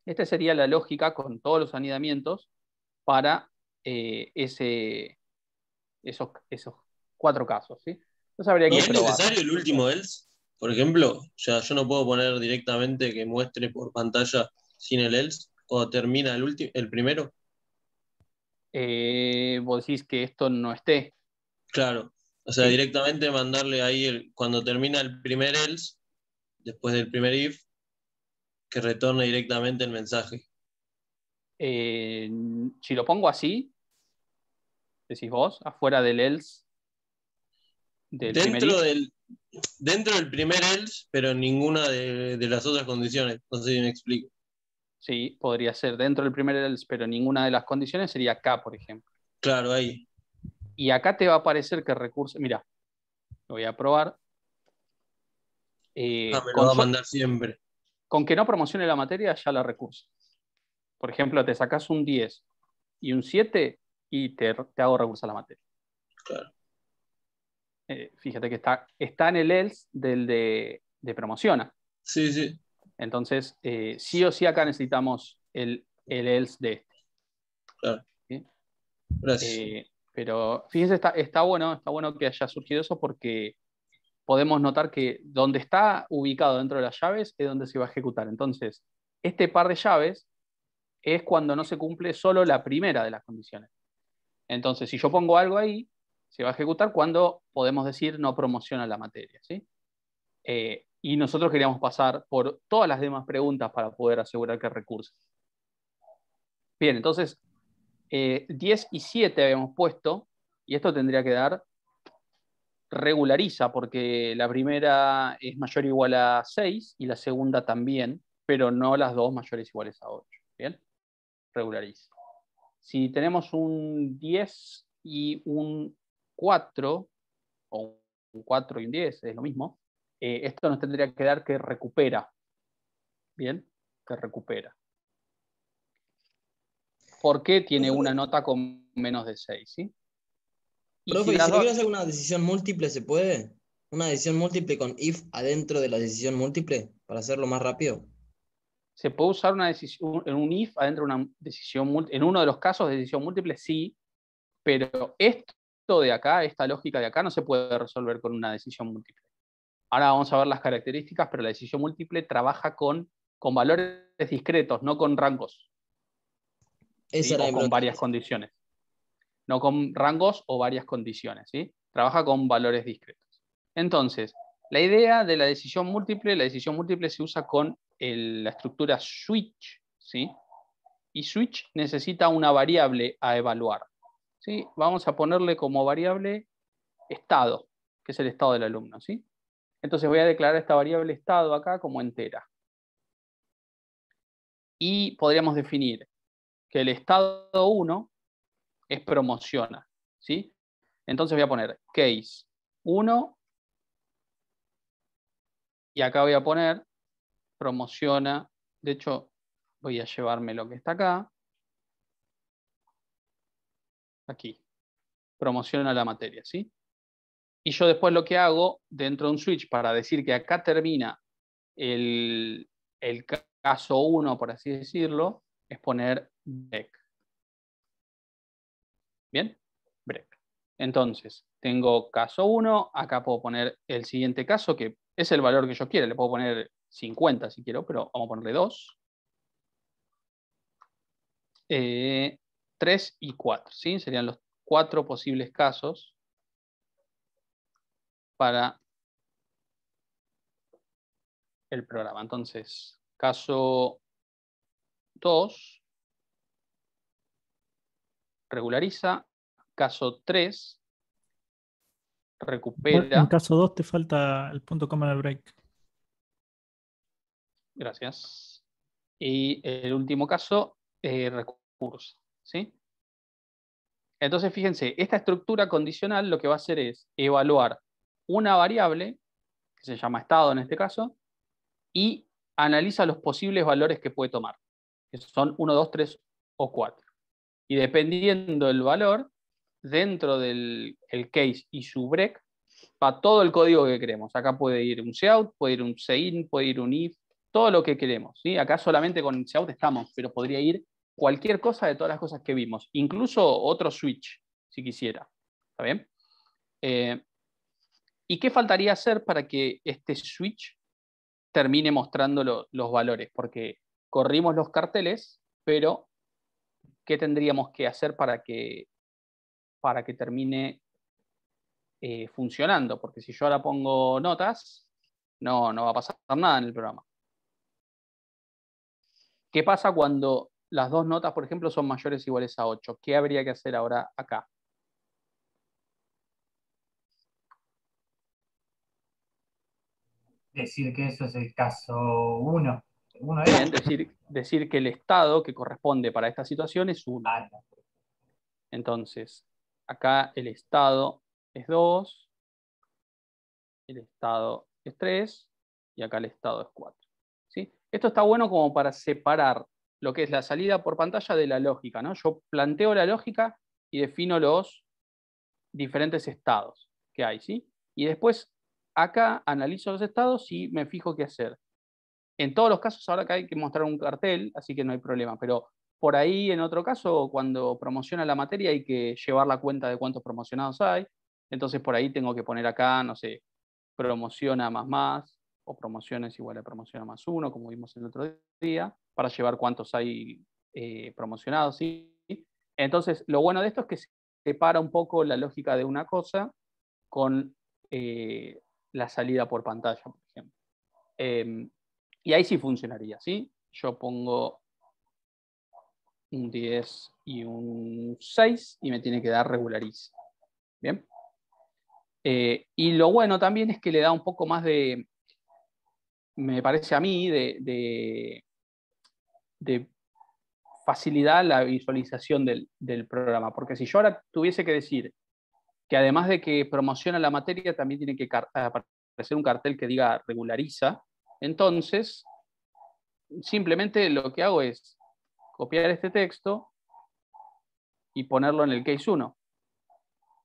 [SPEAKER 1] Esta sería la lógica con todos los anidamientos para esos 4 casos. ¿Sí? Entonces habría
[SPEAKER 6] ¿No
[SPEAKER 1] que
[SPEAKER 6] es
[SPEAKER 1] probar.
[SPEAKER 6] necesario el último else? Por ejemplo, yo no puedo poner directamente que muestre por pantalla sin el else cuando termina el primero.
[SPEAKER 1] Vos decís que esto no esté.
[SPEAKER 6] Claro. O sea,
[SPEAKER 1] ¿Sí?
[SPEAKER 6] directamente mandarle ahí cuando termina el primer else, después del primer if, que retorne directamente el mensaje.
[SPEAKER 1] Si lo pongo así, decís vos, afuera del else del primer
[SPEAKER 6] Dentro
[SPEAKER 1] if.
[SPEAKER 6] dentro del primer else, pero en ninguna de las otras condiciones. No sé si me explico.
[SPEAKER 1] Sí, podría ser dentro del primer else, pero ninguna de las condiciones sería acá, por ejemplo.
[SPEAKER 6] Claro, ahí.
[SPEAKER 1] Y acá te va a aparecer que recurso. Mira, lo voy a probar.
[SPEAKER 6] Me lo va a mandar siempre.
[SPEAKER 1] Con que no promocione la materia, ya la recurso. Por ejemplo, te sacas un 10 y un 7 y te hago recursar la materia.
[SPEAKER 6] Claro.
[SPEAKER 1] Fíjate que está en el else del de promociona.
[SPEAKER 6] Sí, sí.
[SPEAKER 1] Entonces, sí o sí acá necesitamos el else de este.
[SPEAKER 6] Claro.
[SPEAKER 1] ¿Sí?
[SPEAKER 6] Gracias.
[SPEAKER 1] Pero fíjense, está bueno que haya surgido eso porque podemos notar que donde está ubicado dentro de las llaves es donde se va a ejecutar. Entonces, este par de llaves es cuando no se cumple solo la primera de las condiciones. Entonces, si yo pongo algo ahí, se va a ejecutar cuando podemos decir no promociona la materia, ¿sí? Y nosotros queríamos pasar por todas las demás preguntas para poder asegurar que recurse. Bien, entonces 10 y 7 habíamos puesto, y esto tendría que dar regulariza, porque la primera es mayor o igual a 6 y la segunda también, pero no las dos mayores o iguales a 8. Bien, regulariza. Si tenemos un 10 y un 4, o un 4 y un 10, es lo mismo, esto nos tendría que dar que recupera. Bien, que recupera. ¿Por qué tiene una nota con menos de 6? ¿Sí? Y
[SPEAKER 8] Profe,
[SPEAKER 1] si
[SPEAKER 8] ¿y
[SPEAKER 1] las
[SPEAKER 8] si yo quiero
[SPEAKER 1] dos...
[SPEAKER 8] hacer una decisión múltiple, se puede? ¿Una decisión múltiple con if adentro de la decisión múltiple para hacerlo más rápido?
[SPEAKER 1] ¿Se puede usar una decisión, en un if adentro de una decisión múltiple? En uno de los casos de decisión múltiple, sí, pero esto de acá, esta lógica de acá, no se puede resolver con una decisión múltiple. Ahora vamos a ver las características, pero la decisión múltiple trabaja con valores discretos, no con rangos. ¿Sí?
[SPEAKER 8] Esa era
[SPEAKER 1] O
[SPEAKER 8] mi
[SPEAKER 1] con
[SPEAKER 8] pregunta.
[SPEAKER 1] varias condiciones. No con rangos o varias condiciones. ¿Sí? Trabaja con valores discretos. Entonces, la idea de la decisión múltiple se usa con la estructura switch, ¿sí? Y switch necesita una variable a evaluar, ¿sí? Vamos a ponerle como variable estado, que es el estado del alumno, ¿sí? Entonces voy a declarar esta variable estado acá como entera. Y podríamos definir que el estado 1 es promociona, ¿sí? Entonces voy a poner case 1 y acá voy a poner promociona. De hecho, voy a llevarme lo que está acá. Aquí. Promociona la materia, ¿sí? Y yo después lo que hago dentro de un switch para decir que acá termina el caso 1, por así decirlo, es poner break. ¿Bien? Break. Entonces, tengo caso 1, acá puedo poner el siguiente caso, que es el valor que yo quiera. Le puedo poner 50 si quiero, pero vamos a ponerle 2. 3 y 4, ¿sí? Serían los 4 posibles casos para el programa. Entonces, caso 2, regulariza. Caso 3,
[SPEAKER 10] En
[SPEAKER 1] recupera.
[SPEAKER 10] caso 2 te falta el punto coma en el break.
[SPEAKER 1] Gracias. Y el último caso, recurso, ¿sí? Entonces, fíjense, esta estructura condicional lo que va a hacer es evaluar una variable, que se llama estado en este caso, y analiza los posibles valores que puede tomar, que son 1, 2, 3 o 4. Y dependiendo del valor, dentro del case y su break, va todo el código que queremos. Acá puede ir un cout, puede ir un cin, puede ir un if, todo lo que queremos, ¿sí? Acá solamente con cout estamos, pero podría ir cualquier cosa de todas las cosas que vimos, incluso otro switch, si quisiera. ¿Está bien? ¿Y qué faltaría hacer para que este switch termine mostrando los valores? Porque corrimos los carteles, pero ¿qué tendríamos que hacer para que termine funcionando? Porque si yo ahora pongo notas, no va a pasar nada en el programa. ¿Qué pasa cuando las dos notas, por ejemplo, son mayores o iguales a 8? ¿Qué habría que hacer ahora acá?
[SPEAKER 9] Decir que eso es el caso 1. ¿Uno
[SPEAKER 1] Bien,
[SPEAKER 9] era?
[SPEAKER 1] decir que el estado que corresponde para esta situación es 1.
[SPEAKER 9] Ah, no.
[SPEAKER 1] Entonces, acá el estado es 2, el estado es 3 y acá el estado es 4. ¿Sí? Esto está bueno como para separar lo que es la salida por pantalla de la lógica, ¿no? Yo planteo la lógica y defino los diferentes estados que hay, ¿sí? Y después acá analizo los estados y me fijo qué hacer. En todos los casos ahora que hay que mostrar un cartel, así que no hay problema, pero por ahí en otro caso, cuando promociona la materia hay que llevar la cuenta de cuántos promocionados hay, entonces por ahí tengo que poner acá, no sé, promociona más, o promociones igual a promociona +1, como vimos el otro día, para llevar cuántos hay promocionados, ¿sí? Entonces, lo bueno de esto es que separa un poco la lógica de una cosa con la salida por pantalla, por ejemplo. Y ahí sí funcionaría, ¿sí? Yo pongo un 10 y un 6 y me tiene que dar regulariza. ¿Bien? Y lo bueno también es que le da un poco más de, me parece a mí, de facilidad la visualización del programa. Porque si yo ahora tuviese que decir que además de que promociona la materia, también tiene que aparecer un cartel que diga regulariza, entonces simplemente lo que hago es copiar este texto y ponerlo en el case 1.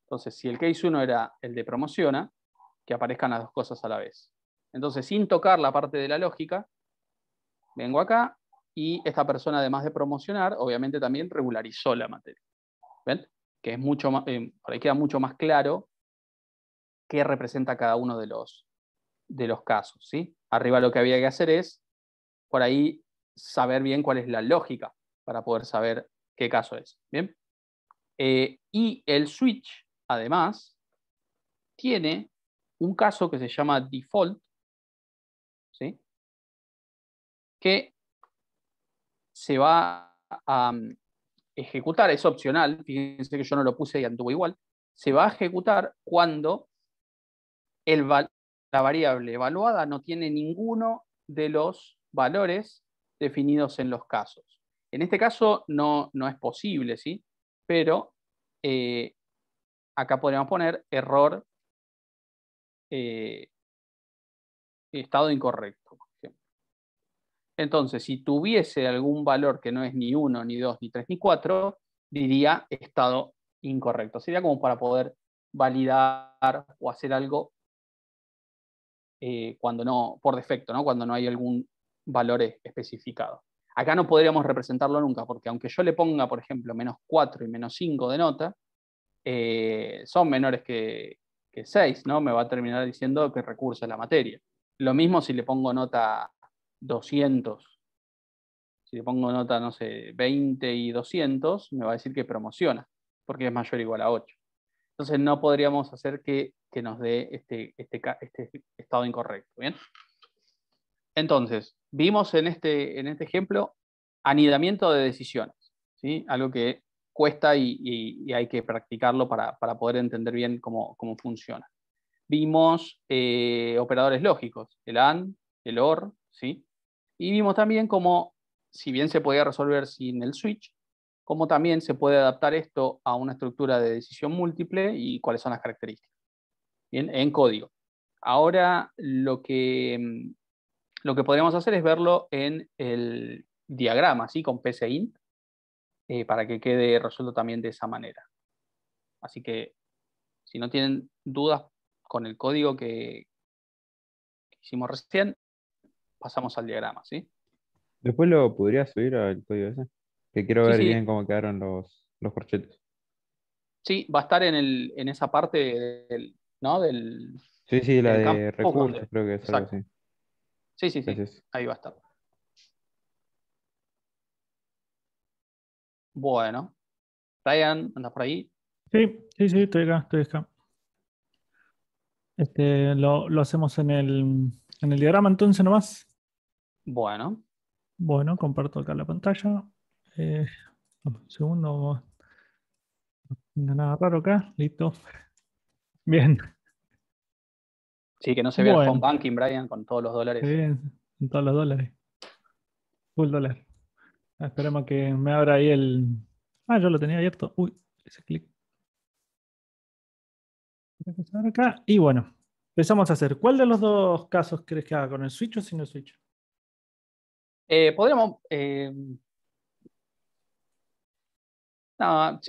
[SPEAKER 1] Entonces, si el case 1 era el de promociona, que aparezcan las dos cosas a la vez. Entonces, sin tocar la parte de la lógica, vengo acá y esta persona, además de promocionar, obviamente también regularizó la materia. ¿Ven? Que es mucho más, por ahí queda mucho más claro qué representa cada uno de los casos. ¿Sí? Arriba lo que había que hacer es, por ahí, saber bien cuál es la lógica para poder saber qué caso es. ¿Bien? Y el switch, además, tiene un caso que se llama default, ¿sí? Que se va a ejecutar, es opcional, fíjense que yo no lo puse y anduvo igual, se va a ejecutar cuando la variable evaluada no tiene ninguno de los valores definidos en los casos. En este caso no es posible, ¿sí? Pero acá podríamos poner error estado incorrecto, por ejemplo. Entonces, si tuviese algún valor que no es ni 1, ni 2, ni 3, ni 4, diría estado incorrecto. Sería como para poder validar o hacer algo cuando no, por defecto, ¿no? Cuando no hay algún valor especificado. Acá no podríamos representarlo nunca, porque aunque yo le ponga, por ejemplo, -4 y -5 de nota, son menores que 6, ¿no? Me va a terminar diciendo que recursa la materia. Lo mismo si le pongo nota 200. Si le pongo nota, no sé, 20 y 200, me va a decir que promociona, porque es mayor o igual a 8. Entonces no podríamos hacer que nos dé este estado incorrecto. ¿Bien? Entonces, vimos en este ejemplo anidamiento de decisiones, ¿sí? Algo que cuesta y hay que practicarlo para poder entender bien cómo funciona. Vimos operadores lógicos, el AND, el OR, ¿sí? Y vimos también cómo, si bien se podía resolver sin el switch, cómo también se puede adaptar esto a una estructura de decisión múltiple y cuáles son las características. Bien, en código. Ahora lo que podríamos hacer es verlo en el diagrama, ¿sí? Con PCInt, para que quede resuelto también de esa manera. Así que, si no tienen dudas con el código que hicimos recién, pasamos al diagrama, ¿sí?
[SPEAKER 2] Después lo podría subir al código ese. Que quiero
[SPEAKER 1] Sí,
[SPEAKER 2] ver
[SPEAKER 1] sí,
[SPEAKER 2] bien cómo quedaron los corchetes.
[SPEAKER 1] sí, va a estar en esa parte ¿no?
[SPEAKER 2] Sí, sí, la
[SPEAKER 1] del
[SPEAKER 2] de
[SPEAKER 1] campo
[SPEAKER 2] recursos creo que es algo
[SPEAKER 1] exacto.
[SPEAKER 2] así.
[SPEAKER 1] Sí, sí, sí,
[SPEAKER 2] Gracias.
[SPEAKER 1] ahí va a estar. Bueno, Ryan, ¿andas por ahí?
[SPEAKER 10] Sí, sí, sí, estoy acá, estoy acá. Lo hacemos en el diagrama entonces nomás.
[SPEAKER 1] Bueno,
[SPEAKER 10] Bueno, comparto acá la pantalla. Un segundo. No, nada raro acá. Listo. Bien.
[SPEAKER 1] Sí, que no se vea el home
[SPEAKER 10] Bueno.
[SPEAKER 1] banking, Brian, con todos los dólares.
[SPEAKER 10] En todos los dólares. Full dólar. Esperemos que me abra ahí el... Ah, yo lo tenía abierto. Uy, ese clic. Voy a pasar acá. Y bueno, empezamos a hacer. ¿Cuál de los dos casos crees que haga? ¿Con el switch o sin el switch?
[SPEAKER 1] Podríamos. No,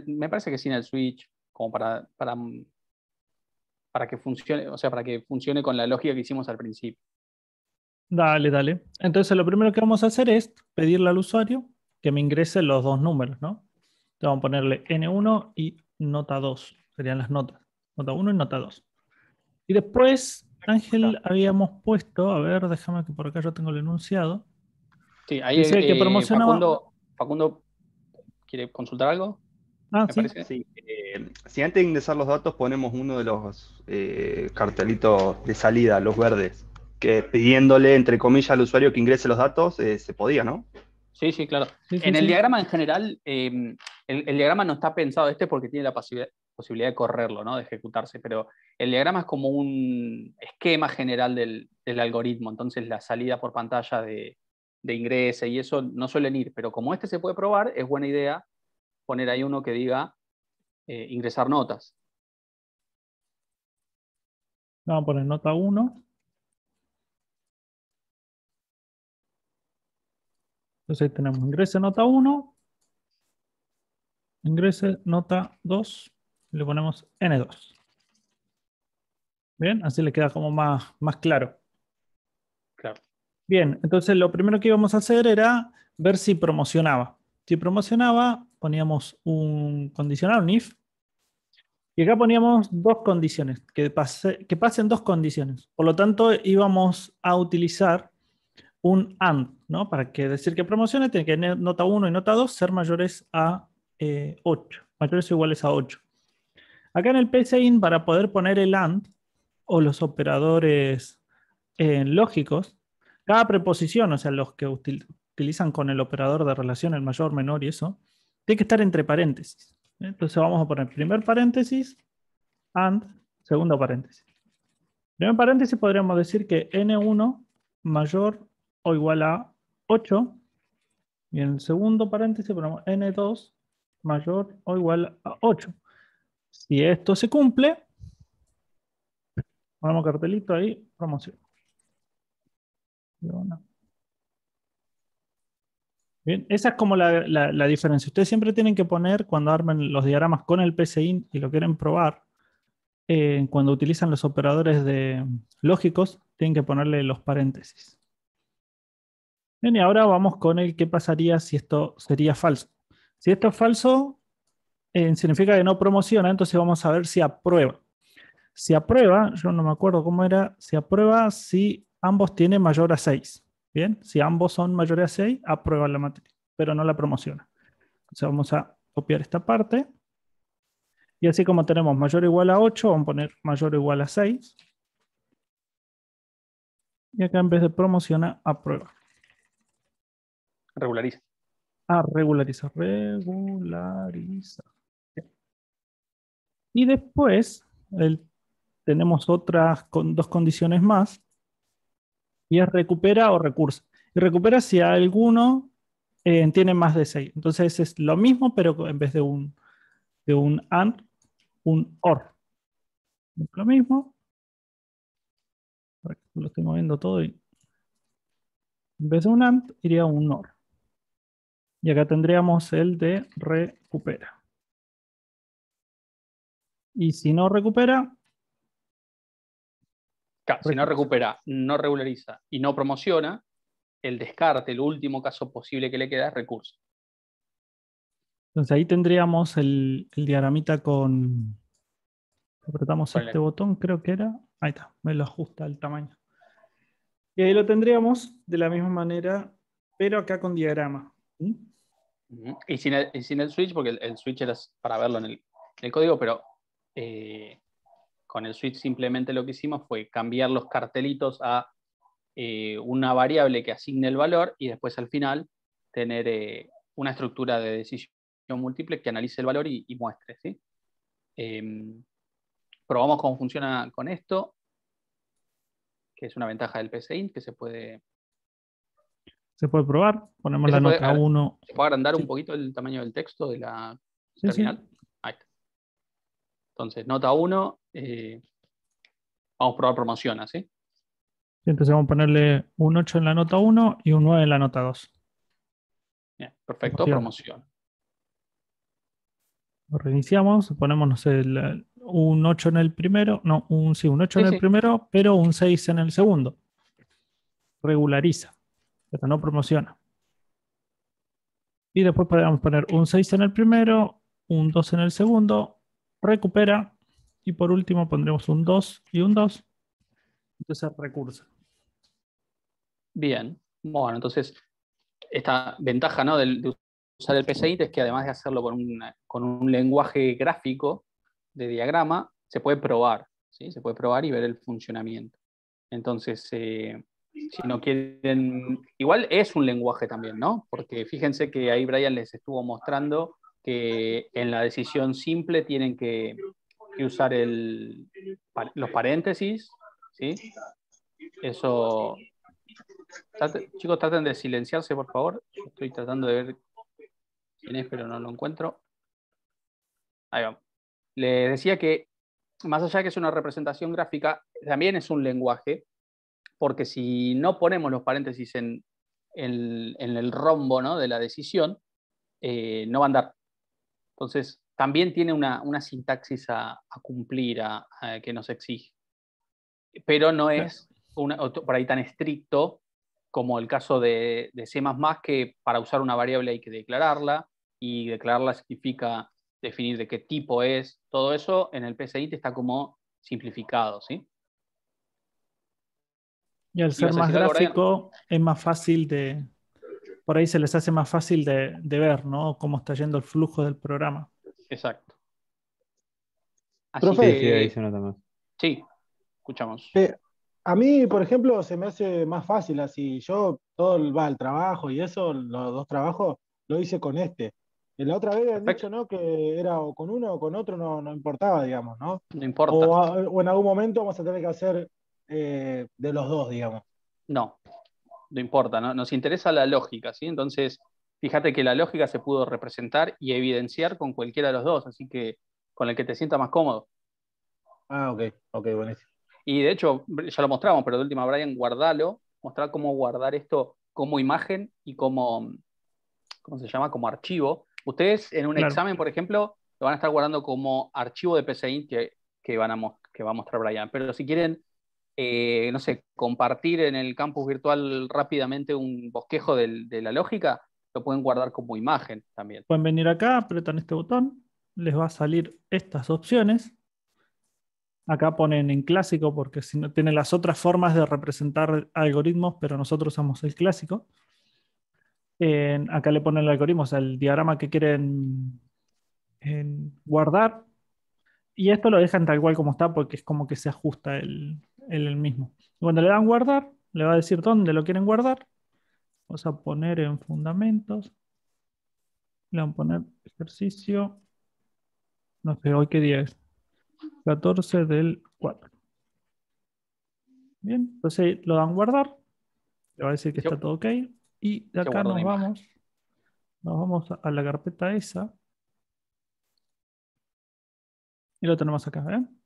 [SPEAKER 1] me parece que sin el switch, como para que funcione, o sea, para que funcione con la lógica que hicimos al principio.
[SPEAKER 10] Dale, dale. Entonces lo primero que vamos a hacer es pedirle al usuario que me ingrese los dos números, ¿no? Entonces vamos a ponerle N1 y nota 2. Serían las notas. Nota 1 y nota 2. Y después, Ángel, habíamos puesto, a ver, déjame que por acá yo tengo el enunciado.
[SPEAKER 1] Sí, ahí
[SPEAKER 10] Dice que promocionaba...
[SPEAKER 1] Facundo, ¿quiere consultar algo?
[SPEAKER 10] Ah,
[SPEAKER 1] ¿Me
[SPEAKER 10] sí.
[SPEAKER 1] parece?
[SPEAKER 11] Sí, si antes de ingresar los datos ponemos uno de los cartelitos de salida, los verdes, que pidiéndole, entre comillas, al usuario que ingrese los datos, se podía, ¿no?
[SPEAKER 1] Sí, sí, claro.
[SPEAKER 10] Sí,
[SPEAKER 1] En
[SPEAKER 10] sí,
[SPEAKER 1] el
[SPEAKER 10] sí.
[SPEAKER 1] diagrama en general, el diagrama no está pensado porque tiene la posibilidad de correrlo, ¿no? De ejecutarse, pero el diagrama es como un esquema general del algoritmo, entonces la salida por pantalla de ingreso y eso no suelen ir, pero como este se puede probar, es buena idea poner ahí uno que diga ingresar notas.
[SPEAKER 10] Vamos a poner nota 1. Entonces ahí tenemos ingrese nota 1, ingrese nota 2, y le ponemos N2. Bien, así le queda como más claro.
[SPEAKER 1] Claro.
[SPEAKER 10] Bien, entonces lo primero que íbamos a hacer era ver si promocionaba. Si promocionaba, poníamos un condicional, un if, y acá poníamos dos condiciones, que pasen dos condiciones. Por lo tanto, íbamos a utilizar un AND, ¿no? Para que decir que promocione, tiene que nota 1 y nota 2 ser mayores a 8, mayores o iguales a 8. Acá en el PCIN, para poder poner el AND o los operadores lógicos, cada preposición, o sea, los que utilizan con el operador de relación, el mayor, menor y eso, tiene que estar entre paréntesis. Entonces vamos a poner primer paréntesis, AND, segundo paréntesis. Primer paréntesis podríamos decir que N1 mayor o igual a 8. Y en el segundo paréntesis ponemos N2 mayor o igual a 8. Si esto se cumple, ponemos cartelito ahí, promoción. Bien, esa es como la diferencia. Ustedes siempre tienen que poner, cuando armen los diagramas con el PCIN y lo quieren probar, cuando utilizan los operadores lógicos, tienen que ponerle los paréntesis. Bien, y ahora vamos con el qué pasaría si esto sería falso. Si esto es falso, significa que no promociona, entonces vamos a ver si aprueba. Si aprueba, yo no me acuerdo cómo era, si aprueba si ambos tienen mayor a 6. Bien, si ambos son mayores a 6, aprueba la materia, pero no la promociona. Entonces vamos a copiar esta parte. Y así como tenemos mayor o igual a 8, vamos a poner mayor o igual a 6. Y acá en vez de promociona, aprueba.
[SPEAKER 1] Regulariza.
[SPEAKER 10] Ah, regulariza. Regulariza. Y después tenemos otras dos condiciones más. Y es recupera o recursa. Y recupera si alguno tiene más de 6. Entonces es lo mismo, pero en vez de un AND, un OR. Lo mismo. Lo estoy moviendo todo y en vez de un AND iría un OR. Y acá tendríamos el de recupera. Y si no recupera...
[SPEAKER 1] Claro, si no recupera, no regulariza y no promociona, el descarte, el último caso posible que le queda es recurso.
[SPEAKER 10] Entonces ahí tendríamos el diagramita con... Apretamos este botón, creo que era. Ahí está, me lo ajusta el tamaño. Y ahí lo tendríamos de la misma manera, pero acá con diagrama.
[SPEAKER 1] ¿Mm? Y sin el switch, porque el switch era para verlo en el código, pero con el switch simplemente lo que hicimos fue cambiar los cartelitos a una variable que asigne el valor y después al final tener una estructura de decisión múltiple que analice el valor y muestre, ¿sí? Probamos cómo funciona con esto, que es una ventaja del PSeInt, que se puede
[SPEAKER 10] probar. Ponemos
[SPEAKER 1] ¿Se
[SPEAKER 10] la
[SPEAKER 1] puede-
[SPEAKER 10] nota 1.
[SPEAKER 1] ¿Se puede agrandar
[SPEAKER 10] Sí.
[SPEAKER 1] un poquito el tamaño del texto de la
[SPEAKER 10] Sí, sí.
[SPEAKER 1] terminal? Ahí está. Entonces, nota 1, vamos a probar promociona, ¿sí?
[SPEAKER 10] Entonces vamos a ponerle un 8 en la nota 1 y un 9 en la nota 2.
[SPEAKER 1] Bien, perfecto,
[SPEAKER 10] Promociona.
[SPEAKER 1] promoción.
[SPEAKER 10] Lo reiniciamos, ponemos, no sé, un 8 en el primero, no, un 8 en el
[SPEAKER 1] Sí.
[SPEAKER 10] primero, pero un 6 en el segundo. Regulariza, pero no promociona. Y después podemos poner un 6 en el primero, un 2 en el segundo, recupera, y por último pondremos un 2 y un 2. Entonces recurso.
[SPEAKER 1] Bien, bueno, entonces esta ventaja, ¿no? de usar el PSeInt es que además de hacerlo con un lenguaje gráfico de diagrama, se puede probar, ¿sí? Se puede probar y ver el funcionamiento. Entonces, si no quieren, igual es un lenguaje también, ¿no? Porque fíjense que ahí Brian les estuvo mostrando que en la decisión simple tienen que usar los paréntesis, ¿sí? Eso. Chicos, traten de silenciarse, por favor. Yo estoy tratando de ver quién es, pero no lo encuentro. Ahí vamos. Les decía que, más allá de que es una representación gráfica, también es un lenguaje, porque si no ponemos los paréntesis en el rombo, ¿no? de la decisión, no va a andar. Entonces, también tiene una sintaxis a cumplir, que nos exige. Pero no es por ahí tan estricto como el caso de C++, que para usar una variable hay que declararla, y declararla significa definir de qué tipo es. Todo eso en el PSeInt está como simplificado, ¿sí?
[SPEAKER 10] Y al ser
[SPEAKER 1] ¿Ibas a
[SPEAKER 10] más
[SPEAKER 1] decir algo, Brian?
[SPEAKER 10] gráfico, es más fácil por ahí se les hace más fácil de ver, ¿no? Cómo está yendo el flujo del programa.
[SPEAKER 1] Exacto. Así
[SPEAKER 4] Profe.
[SPEAKER 2] Sí, ahí se nota más.
[SPEAKER 1] Sí, escuchamos.
[SPEAKER 4] A mí, por ejemplo, se me hace más fácil así. Yo el trabajo y eso, los dos trabajos, lo hice con este. Y la otra vez habían dicho, ¿no? Que era o con uno o con otro, no importaba, digamos, ¿no?
[SPEAKER 1] No importa.
[SPEAKER 4] O en algún momento vamos a tener que hacer de los dos, digamos.
[SPEAKER 1] No importa, ¿no? Nos interesa la lógica, ¿sí? Entonces, fíjate que la lógica se pudo representar y evidenciar con cualquiera de los dos, así que con el que te sienta más cómodo.
[SPEAKER 4] Ah, ok, buenísimo.
[SPEAKER 1] Y de hecho, ya lo mostramos, pero de última, Brian, guardalo, mostrar cómo guardar esto como imagen y como, ¿cómo se llama? Como archivo. Ustedes en un examen, por ejemplo, lo van a estar guardando como archivo de PSeInt que va a mostrar Brian. Pero si quieren, no sé, compartir en el campus virtual rápidamente un bosquejo de la lógica, lo pueden guardar como imagen también.
[SPEAKER 10] Pueden venir acá, apretan este botón, les va a salir estas opciones. Acá ponen en clásico porque si no tienen las otras formas de representar algoritmos, pero nosotros usamos el clásico. Acá le ponen el algoritmo, o sea, el diagrama que quieren guardar. Y esto lo dejan tal cual como está porque es como que se ajusta el mismo. Cuando le dan guardar, le va a decir dónde lo quieren guardar. Vamos a poner en fundamentos. Le van a poner ejercicio. No sé, hoy qué día es. 14 del 4. Bien, entonces lo dan guardar. Le va a decir que está todo ok. Y de acá nos vamos a la carpeta esa. Y lo tenemos acá, ¿ven?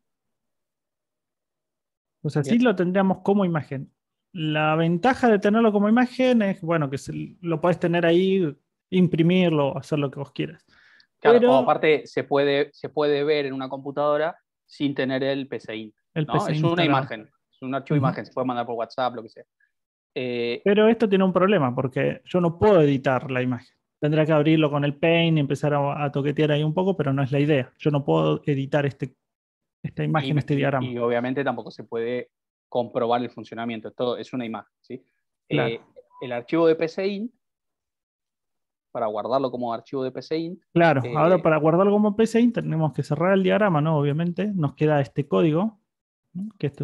[SPEAKER 10] Pues así lo tendríamos como imagen. La ventaja de tenerlo como imagen es, bueno, que lo podés tener ahí, imprimirlo, hacer lo que vos quieras.
[SPEAKER 1] Claro,
[SPEAKER 10] pero,
[SPEAKER 1] o aparte se puede ver en una computadora sin tener el PSeInt, ¿no? Es una imagen, es un archivo de imagen, se puede mandar por WhatsApp, lo que sea.
[SPEAKER 10] Pero esto tiene un problema, porque yo no puedo editar la imagen. Tendría que abrirlo con el Paint y empezar a toquetear ahí un poco, pero no es la idea. Yo no puedo editar esta imagen, este diagrama.
[SPEAKER 1] Y obviamente tampoco se puede comprobar el funcionamiento. Esto es una imagen, ¿sí?
[SPEAKER 10] Claro.
[SPEAKER 1] El archivo de PSeInt, para guardarlo como archivo de PSeInt.
[SPEAKER 10] Claro, ahora para guardarlo como PSeInt tenemos que cerrar el diagrama, ¿no? Obviamente, nos queda este código. que esto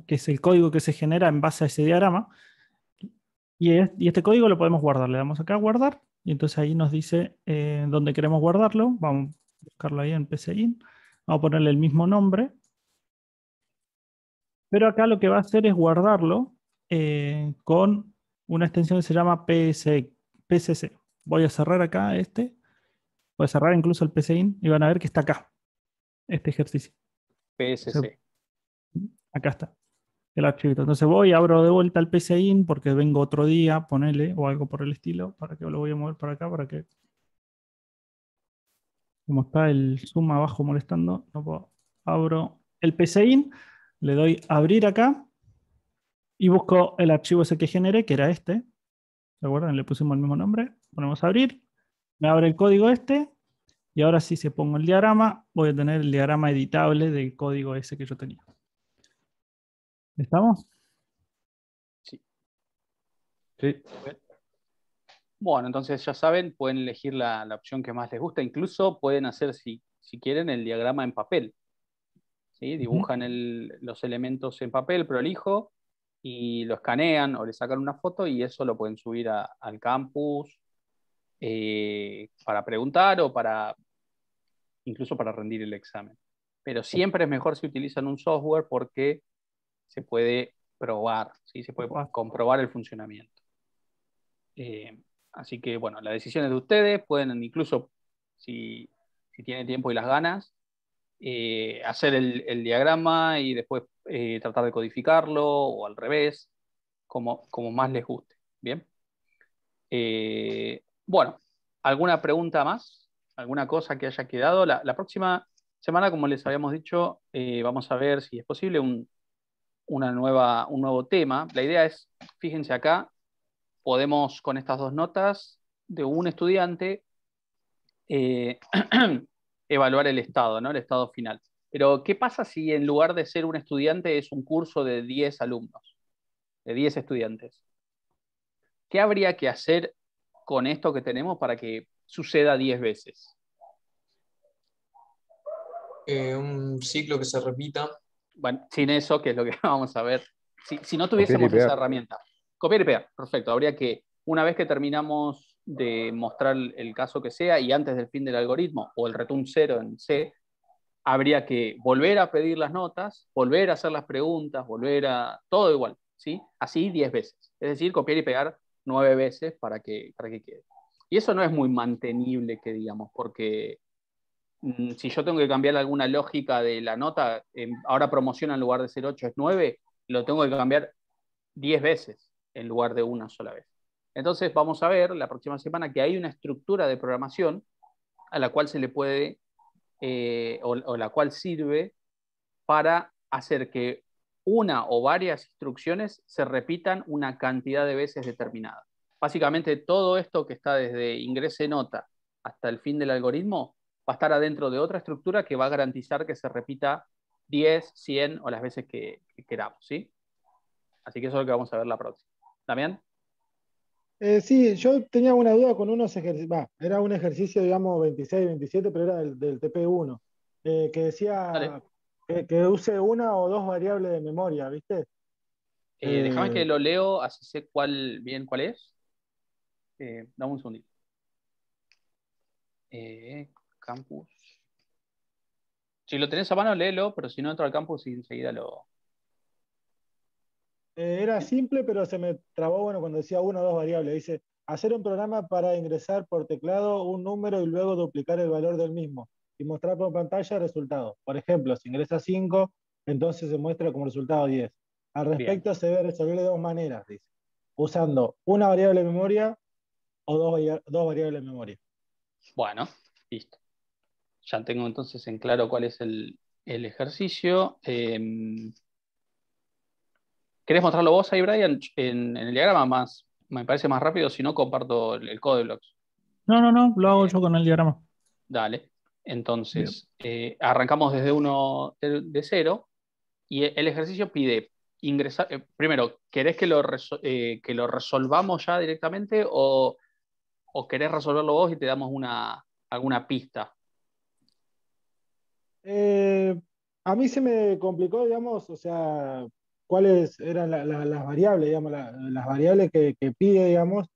[SPEAKER 10] que es el código que se genera en base a ese diagrama. Y este código lo podemos guardar. Le damos acá a guardar y entonces ahí nos dice dónde queremos guardarlo. Vamos a buscarlo ahí en PCIN. Vamos a ponerle el mismo nombre. Pero acá lo que va a hacer es guardarlo con una extensión que se llama PCC. Voy a cerrar acá voy a cerrar incluso el PCIN y van a ver que está acá, este ejercicio.
[SPEAKER 1] PSC.
[SPEAKER 10] Acá está el archivito. Entonces voy, abro de vuelta el PCIN porque vengo otro día, ponele, o algo por el estilo, para que lo voy a mover para acá, para que, como está el zoom abajo molestando, no puedo. Abro el PCIN, le doy abrir acá y busco el archivo ese que generé, que era este. ¿Se acuerdan? Le pusimos el mismo nombre. Ponemos abrir, me abre el código este, y ahora sí, si pongo el diagrama, voy a tener el diagrama editable del código ese que yo tenía. ¿Estamos?
[SPEAKER 1] Sí.
[SPEAKER 2] Sí.
[SPEAKER 1] Bueno, entonces ya saben, pueden elegir la opción que más les gusta. Incluso pueden hacer, si quieren, el diagrama en papel. ¿Sí? Dibujan los elementos en papel prolijo y lo escanean o le sacan una foto y eso lo pueden subir al campus para preguntar o incluso para rendir el examen. Pero siempre es mejor si utilizan un software porque se puede probar, ¿sí? Se puede comprobar el funcionamiento. Así que, bueno, la decisión es de ustedes. Pueden incluso, si tienen tiempo y las ganas, hacer el diagrama y después tratar de codificarlo o al revés, como más les guste. Bien. Bueno, ¿alguna pregunta más? ¿Alguna cosa que haya quedado? La próxima semana, como les habíamos dicho, vamos a ver si es posible un nuevo tema. La idea es, fíjense acá, podemos con estas dos notas de un estudiante evaluar el estado, ¿no? El estado final. Pero, ¿qué pasa si en lugar de ser un estudiante es un curso de 10 alumnos, de 10 estudiantes? ¿Qué habría que hacer con esto que tenemos para que suceda 10 veces?
[SPEAKER 5] Un ciclo que se repita.
[SPEAKER 1] Bueno, sin eso, que es lo que vamos a ver. Si no
[SPEAKER 2] Copiar y
[SPEAKER 1] tuviésemos
[SPEAKER 2] pegar.
[SPEAKER 1] esa herramienta. Copiar y pegar, perfecto. Habría que, una vez que terminamos de mostrar el caso que sea y antes del fin del algoritmo o el return 0 en C, habría que volver a pedir las notas, volver a hacer las preguntas, todo igual, ¿sí? Así 10 veces. Es decir, copiar y pegar 9 veces para que quede. Y eso no es muy mantenible, que digamos, porque si yo tengo que cambiar alguna lógica de la nota, ahora promociona en lugar de ser 8 es 9, lo tengo que cambiar 10 veces en lugar de una sola vez. Entonces vamos a ver la próxima semana que hay una estructura de programación a la cual se le puede, o la cual sirve para hacer que una o varias instrucciones se repitan una cantidad de veces determinada. Básicamente todo esto que está desde ingrese nota hasta el fin del algoritmo va a estar adentro de otra estructura que va a garantizar que se repita 10, 100 o las veces que queramos, ¿sí? Así que eso es lo que vamos a ver la próxima. ¿Damián?
[SPEAKER 4] Sí, yo tenía una duda con unos ejercicios, era un ejercicio, digamos, 26, 27, pero era del TP1, que decía que use una o dos variables de memoria, ¿viste?
[SPEAKER 1] Déjame que lo leo, así sé cuál es. Dame un segundito. Campus. Si lo tenés a mano, léelo, pero si no entro al campus y enseguida lo...
[SPEAKER 4] Era simple, pero se me trabó, bueno, cuando decía una o dos variables. Dice, hacer un programa para ingresar por teclado un número y luego duplicar el valor del mismo y mostrar por pantalla el resultado. Por ejemplo, si ingresa 5, entonces se muestra como resultado 10. Al respecto,
[SPEAKER 1] Bien.
[SPEAKER 4] se debe resolver de dos maneras, dice. Usando una variable de memoria o dos variables de memoria.
[SPEAKER 1] Bueno, listo. Ya tengo entonces en claro cuál es el ejercicio. ¿Querés mostrarlo vos ahí, Brian, en el diagrama? Me parece más rápido, si no comparto el code de blocks.
[SPEAKER 10] No, lo hago yo con el diagrama.
[SPEAKER 1] Dale. Entonces, arrancamos desde 1 de 0 y el ejercicio pide ingresar. Primero, ¿querés que lo resolvamos ya directamente o querés resolverlo vos y te damos alguna pista?
[SPEAKER 4] A mí se me complicó, digamos, o sea, cuáles eran las variables, digamos, las variables que pide, digamos,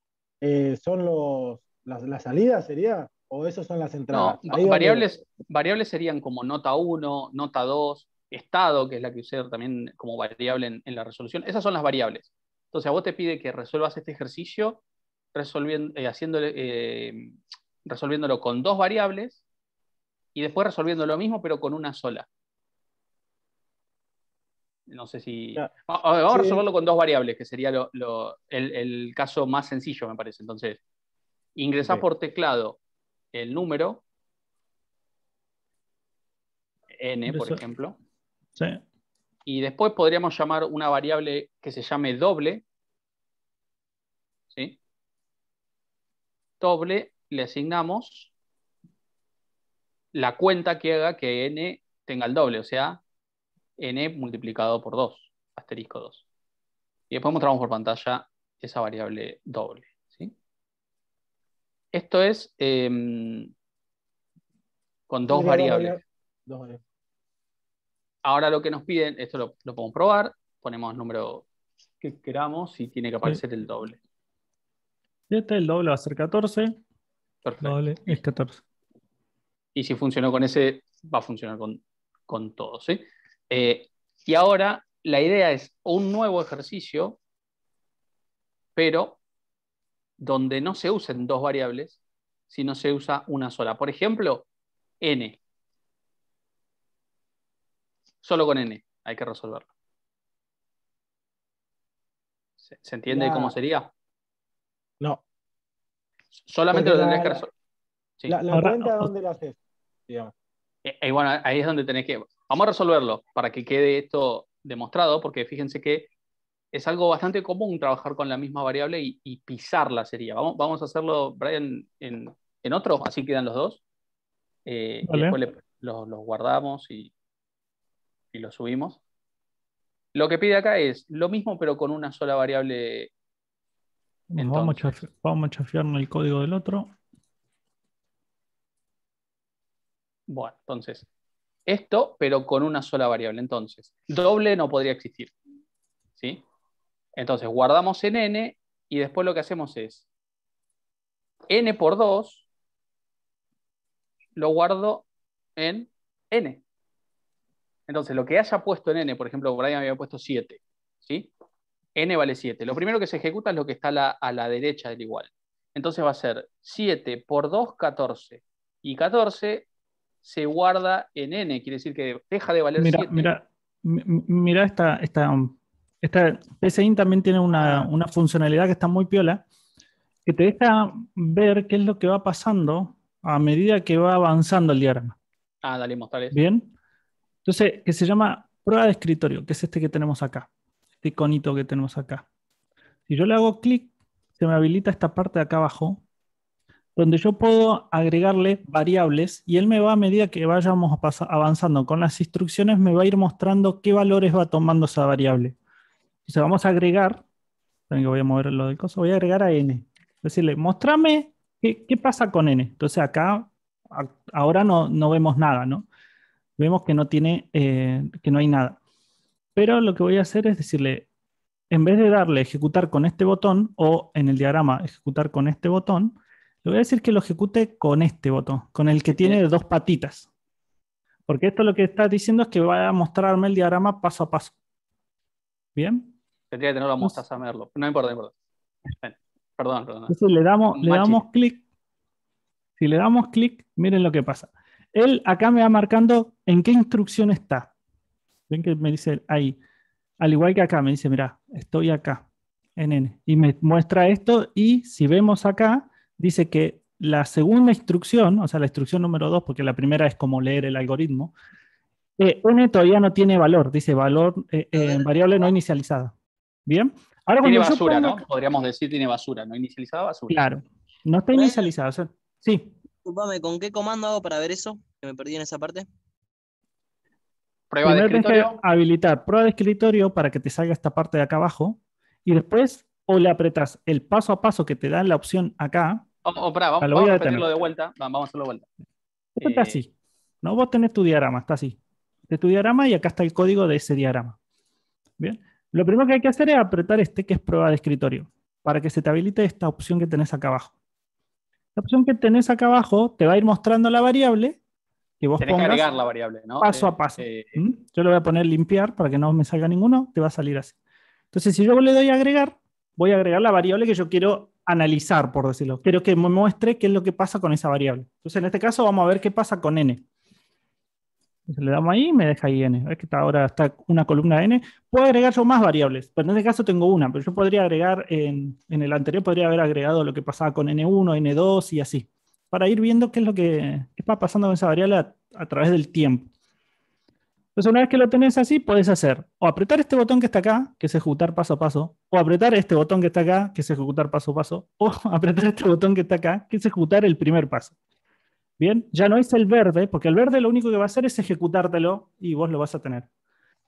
[SPEAKER 4] son las salidas, ¿sería? ¿O esos son las
[SPEAKER 1] No,
[SPEAKER 4] entradas? Ahí donde,
[SPEAKER 1] variables serían como nota 1, nota 2, estado, que es la que usé también como variable en la resolución. Esas son las variables. Entonces, a vos te pide que resuelvas este ejercicio resolviéndolo con dos variables y después resolviendo lo mismo, pero con una sola. No sé si.
[SPEAKER 4] ya,
[SPEAKER 1] Vamos a
[SPEAKER 4] sí,
[SPEAKER 1] resolverlo con dos variables, que sería el caso más sencillo, me parece. Entonces, ingresás
[SPEAKER 4] ok,
[SPEAKER 1] por teclado el número, n, por
[SPEAKER 10] Ingreso.
[SPEAKER 1] ejemplo,
[SPEAKER 10] Sí.
[SPEAKER 1] y después podríamos llamar una variable que se llame doble, ¿sí? Doble, le asignamos la cuenta que haga que n tenga el doble, o sea, n multiplicado por 2, asterisco 2. Y después mostramos por pantalla esa variable doble, ¿sí? Esto es con
[SPEAKER 4] eso
[SPEAKER 1] dos
[SPEAKER 4] sería
[SPEAKER 1] variables.
[SPEAKER 4] dos variables.
[SPEAKER 1] Ahora lo que nos piden, esto lo podemos probar, ponemos el número que queramos y tiene que
[SPEAKER 10] Sí.
[SPEAKER 1] aparecer el doble.
[SPEAKER 10] Y el doble va a ser 14.
[SPEAKER 1] Perfecto.
[SPEAKER 10] Doble es 14.
[SPEAKER 1] Y si funcionó con ese, va a funcionar con todos, ¿sí? Y ahora la idea es un nuevo ejercicio, pero donde no se usen dos variables, sino se usa una sola. Por ejemplo, n. Solo con n hay que resolverlo. ¿Se entiende cómo
[SPEAKER 4] La,
[SPEAKER 1] sería?
[SPEAKER 4] no,
[SPEAKER 1] Solamente
[SPEAKER 4] porque
[SPEAKER 1] lo tendrías que resolver. Sí.
[SPEAKER 4] la
[SPEAKER 10] Ahora,
[SPEAKER 4] cuenta, ¿dónde la haces? Digamos.
[SPEAKER 1] Y bueno, ahí es donde tenés que. Vamos a resolverlo para que quede esto demostrado, porque fíjense que es algo bastante común trabajar con la misma variable y pisarla sería. Vamos a hacerlo, Brian, en otro, así quedan los dos. Y
[SPEAKER 10] vale.
[SPEAKER 1] después los guardamos y los subimos. Lo que pide acá es lo mismo, pero con una sola variable. Entonces,
[SPEAKER 10] Vamos a chafiarnos el código del otro.
[SPEAKER 1] bueno, entonces, esto, pero con una sola variable. Entonces, doble no podría existir, ¿sí? Entonces, guardamos en n y después lo que hacemos es n por 2 lo guardo en n. Entonces, lo que haya puesto en n, por ejemplo, Brian había puesto 7, ¿sí? N vale 7. Lo primero que se ejecuta es lo que está a la derecha del igual. Entonces va a ser 7 por 2, 14. Y 14 se guarda en n, quiere decir que deja de valer
[SPEAKER 10] Mira,
[SPEAKER 1] 7.
[SPEAKER 10] mira esta PSIN también tiene una funcionalidad que está muy piola, que te deja ver qué es lo que va pasando a medida que va avanzando el diagrama.
[SPEAKER 1] Ah, dale, mostrar eso.
[SPEAKER 10] ¿Bien? Entonces, que se llama prueba de escritorio, que es este que tenemos acá, este iconito que tenemos acá. Si yo le hago clic, se me habilita esta parte de acá abajo, donde yo puedo agregarle variables y él me va, a medida que vayamos avanzando con las instrucciones, me va a ir mostrando qué valores va tomando esa variable. Entonces vamos a agregar, también que voy a mover lo del coso, voy a agregar a n. Decirle, mostrame qué pasa con n. Entonces acá, ahora no vemos nada, ¿no? Vemos que no tiene, que no hay nada. Pero lo que voy a hacer es decirle, en vez de darle ejecutar con este botón o en el diagrama ejecutar con este botón, le voy a decir que lo ejecute con este botón, con el que tiene dos patitas. Porque esto lo que está diciendo es que va a mostrarme el diagrama paso a paso. ¿Bien?
[SPEAKER 1] Tendría que tenerlo a mostaza a verlo. No importa, no importa. Perdón.
[SPEAKER 10] Entonces le damos clic. Si le damos clic, miren lo que pasa. Él acá me va marcando en qué instrucción está. Ven que me dice ahí. Al igual que acá, me dice, mira, estoy acá, en N. Y me muestra esto, y si vemos acá, dice que la segunda instrucción, o sea, la instrucción número 2, porque la primera es como leer el algoritmo, N todavía no tiene valor, dice valor variable no inicializada. ¿Bien? Ahora
[SPEAKER 1] tiene
[SPEAKER 10] cuando
[SPEAKER 1] basura,
[SPEAKER 10] yo ponga,
[SPEAKER 1] ¿no? Podríamos decir tiene basura, no inicializada basura.
[SPEAKER 10] Claro, no está inicializada. O sea, sí.
[SPEAKER 8] Disculpame, ¿con qué comando hago para ver eso? Que me perdí en esa parte.
[SPEAKER 1] Prueba de
[SPEAKER 10] Primero tenés que
[SPEAKER 1] escritorio.
[SPEAKER 10] habilitar prueba de escritorio para que te salga esta parte de acá abajo, y después o le apretas el paso a paso que te da la opción acá.
[SPEAKER 1] Vamos a repetirlo de vuelta. Vamos a hacerlo de vuelta.
[SPEAKER 10] Esto está así, ¿no? Vos tenés tu diagrama, está así. de tu diagrama y acá está el código de ese diagrama. Bien. Lo primero que hay que hacer es apretar que es prueba de escritorio, para que se te habilite esta opción que tenés acá abajo. La opción que tenés acá abajo te va a ir mostrando la variable que vos
[SPEAKER 1] Tenés que
[SPEAKER 10] pongas
[SPEAKER 1] agregar la variable, ¿no?
[SPEAKER 10] paso a paso. Yo le voy a poner limpiar para que no me salga ninguno, te va a salir así. Entonces, si yo le doy a agregar, voy a agregar la variable que yo quiero analizar, por decirlo. Quiero que me muestre qué es lo que pasa con esa variable. Entonces, en este caso, vamos a ver qué pasa con n. Entonces, le damos ahí y me deja ahí n. ¿Ves que ahora está una columna n? Puedo agregar yo más variables, pero en este caso tengo una. Pero yo podría agregar, en el anterior podría haber agregado lo que pasaba con n1, n2 y así. Para ir viendo qué es lo que va pasando con esa variable a través del tiempo. Entonces, una vez que lo tenés así, podés hacer o apretar este botón que está acá, que es ejecutar paso a paso, o apretar este botón que está acá, que es ejecutar paso a paso, o apretar este botón que está acá, que es ejecutar el primer paso. Bien, ya no es el verde, porque el verde lo único que va a hacer es ejecutártelo y vos lo vas a tener.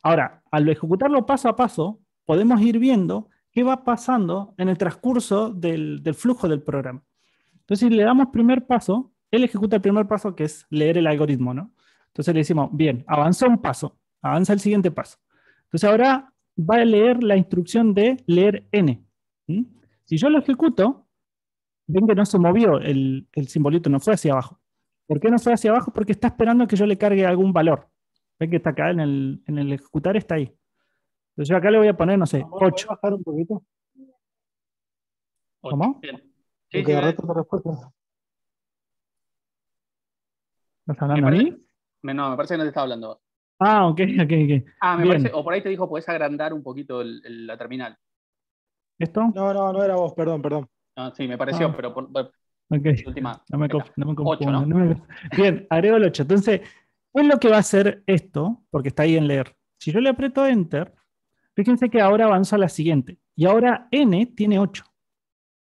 [SPEAKER 10] Ahora, al ejecutarlo paso a paso, podemos ir viendo qué va pasando en el transcurso del flujo del programa. Entonces, si le damos primer paso, él ejecuta el primer paso, que es leer el algoritmo, ¿no? Entonces le decimos, bien, avanzó un paso, avanza el siguiente paso. Entonces ahora va a leer la instrucción de leer n. ¿Mm? Si yo lo ejecuto, ven que no se movió el simbolito, no fue hacia abajo. ¿Por qué no fue hacia abajo? Porque está esperando que yo le cargue algún valor. Ven que está acá en el ejecutar, está ahí. Entonces yo acá le voy a poner, no sé, 8.
[SPEAKER 4] bajar un poquito?
[SPEAKER 10] ¿Cómo?
[SPEAKER 1] Bien.
[SPEAKER 4] Sí,
[SPEAKER 1] Sí,
[SPEAKER 4] agarraste tu respuesta.
[SPEAKER 10] ¿Estás hablando a mí?
[SPEAKER 1] No, me parece que no te estaba hablando.
[SPEAKER 10] Ah, ok.
[SPEAKER 1] Me
[SPEAKER 10] Bien.
[SPEAKER 1] parece, o por ahí te dijo, podés agrandar un poquito la terminal.
[SPEAKER 10] ¿Esto?
[SPEAKER 4] No era vos, perdón.
[SPEAKER 1] No, sí, me pareció, pero por
[SPEAKER 10] Ok.
[SPEAKER 1] última.
[SPEAKER 10] No me confundo.
[SPEAKER 1] 8, ¿no?
[SPEAKER 10] Bien, agrego el 8. Entonces, ¿qué es lo que va a hacer esto? Porque está ahí en leer. Si yo le aprieto Enter, fíjense que ahora avanzo a la siguiente. Y ahora n tiene 8.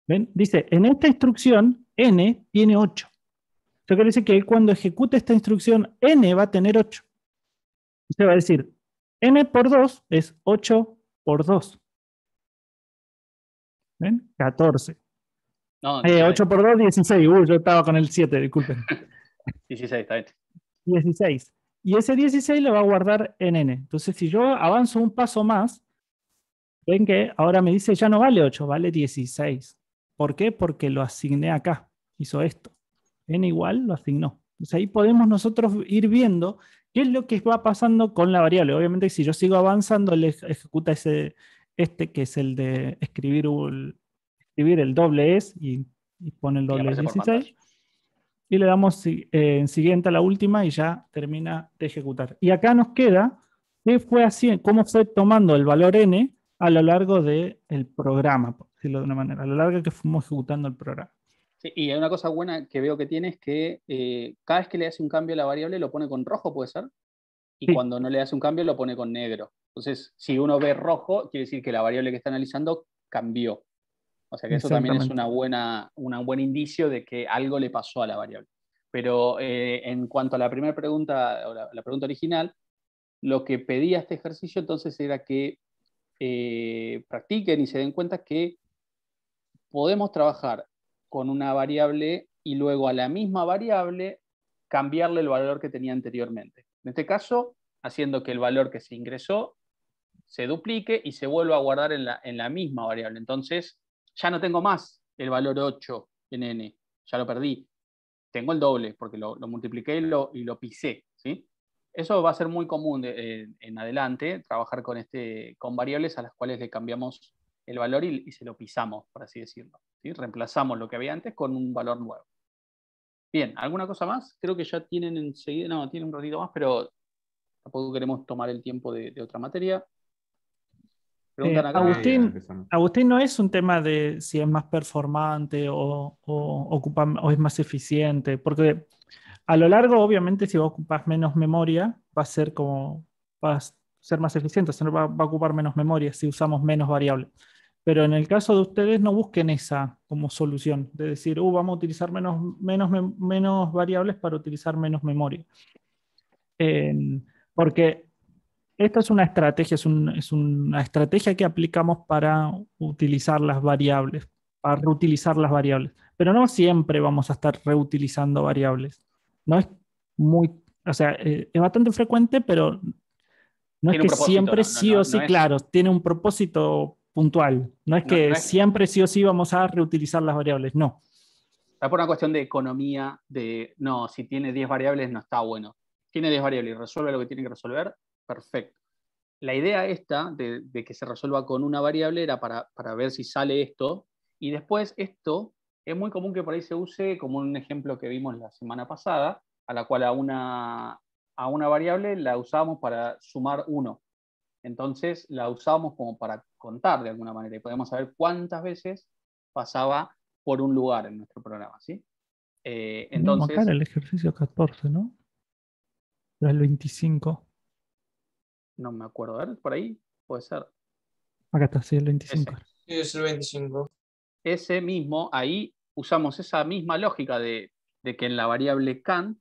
[SPEAKER 10] ¿Ven? Dice, en esta instrucción, n tiene 8. Esto quiere decir que cuando ejecute esta instrucción, n va a tener 8. Usted va a decir, n por 2 es 8 por 2. ¿Ven? 14.
[SPEAKER 1] No,
[SPEAKER 10] 8 por 2, 16. Yo estaba con el 7, disculpen.
[SPEAKER 1] 16, está bien.
[SPEAKER 10] 16. Y ese 16 lo va a guardar en n. Entonces, si yo avanzo un paso más, ven que ahora me dice ya no vale 8, vale 16. ¿Por qué? Porque lo asigné acá. Hizo esto. N igual lo asignó. Entonces ahí podemos nosotros ir viendo qué es lo que va pasando con la variable. Obviamente, si yo sigo avanzando, le ejecuta que es el de escribir el doble es y pone el doble es 16. Y le damos en siguiente a la última y ya termina de ejecutar. Y acá nos queda cómo fue tomando el valor n a lo largo del programa, por decirlo de una manera, a lo largo que fuimos ejecutando el programa.
[SPEAKER 1] Sí, y hay una cosa buena que veo que tiene es que cada vez que le hace un cambio a la variable lo pone con rojo, ¿puede ser? Y sí. Cuando no le hace un cambio lo pone con negro. Entonces, si uno ve rojo, quiere decir que la variable que está analizando cambió. O sea que eso también es un buen indicio de que algo le pasó a la variable. Pero en cuanto a la primera pregunta, o la pregunta original, lo que pedía este ejercicio entonces era que practiquen y se den cuenta que podemos trabajar con una variable y luego a la misma variable cambiarle el valor que tenía anteriormente. En este caso, haciendo que el valor que se ingresó se duplique y se vuelva a guardar en la misma variable. Entonces, ya no tengo más el valor 8 en n, ya lo perdí. Tengo el doble porque lo multipliqué y lo pisé, ¿sí? Eso va a ser muy común en adelante, trabajar con variables a las cuales le cambiamos el valor y se lo pisamos, por así decirlo, ¿sí? Reemplazamos lo que había antes con un valor nuevo. Bien, ¿alguna cosa más? Creo que ya tienen enseguida, no, tienen un ratito más, pero tampoco queremos tomar el tiempo de otra materia. Preguntan acá.
[SPEAKER 10] Agustín, no es un tema de si es más performante o es más eficiente, porque a lo largo, obviamente, si vos ocupas menos memoria, va a ser más eficiente, va a ocupar menos memoria si usamos menos variables. Pero en el caso de ustedes, no busquen esa como solución, de decir, vamos a utilizar menos variables para utilizar menos memoria. Porque esta es una estrategia, es una estrategia que aplicamos para utilizar las variables, para reutilizar las variables. Pero no siempre vamos a estar reutilizando variables. No es muy O sea, es bastante frecuente, pero no es
[SPEAKER 1] Tiene un
[SPEAKER 10] que
[SPEAKER 1] propósito,
[SPEAKER 10] siempre
[SPEAKER 1] no, no,
[SPEAKER 10] sí
[SPEAKER 1] no,
[SPEAKER 10] o
[SPEAKER 1] no
[SPEAKER 10] sí,
[SPEAKER 1] es,
[SPEAKER 10] claro, tiene un propósito puntual. No es
[SPEAKER 1] no,
[SPEAKER 10] que
[SPEAKER 1] no es
[SPEAKER 10] siempre sí o sí vamos a reutilizar las variables, no.
[SPEAKER 1] está por una cuestión de economía, no, si tiene 10 variables no está bueno. Tiene 10 variables y resuelve lo que tiene que resolver, perfecto. La idea esta de que se resuelva con una variable era para ver si sale esto, y después esto es muy común que por ahí se use como un ejemplo que vimos la semana pasada, a la cual a una variable la usábamos para sumar 1. Entonces la usábamos como para contar de alguna manera y podemos saber cuántas veces pasaba por un lugar en nuestro programa, ¿sí?
[SPEAKER 10] Mismo acá era
[SPEAKER 1] Entonces,
[SPEAKER 10] el ejercicio 14, ¿no? Era el 25.
[SPEAKER 1] no me acuerdo, a ver, por ahí puede ser
[SPEAKER 10] Acá está, sí, el 25.
[SPEAKER 1] ese.
[SPEAKER 5] Sí, es el 25.
[SPEAKER 1] Ese mismo, ahí usamos esa misma lógica de que en la variable Kant,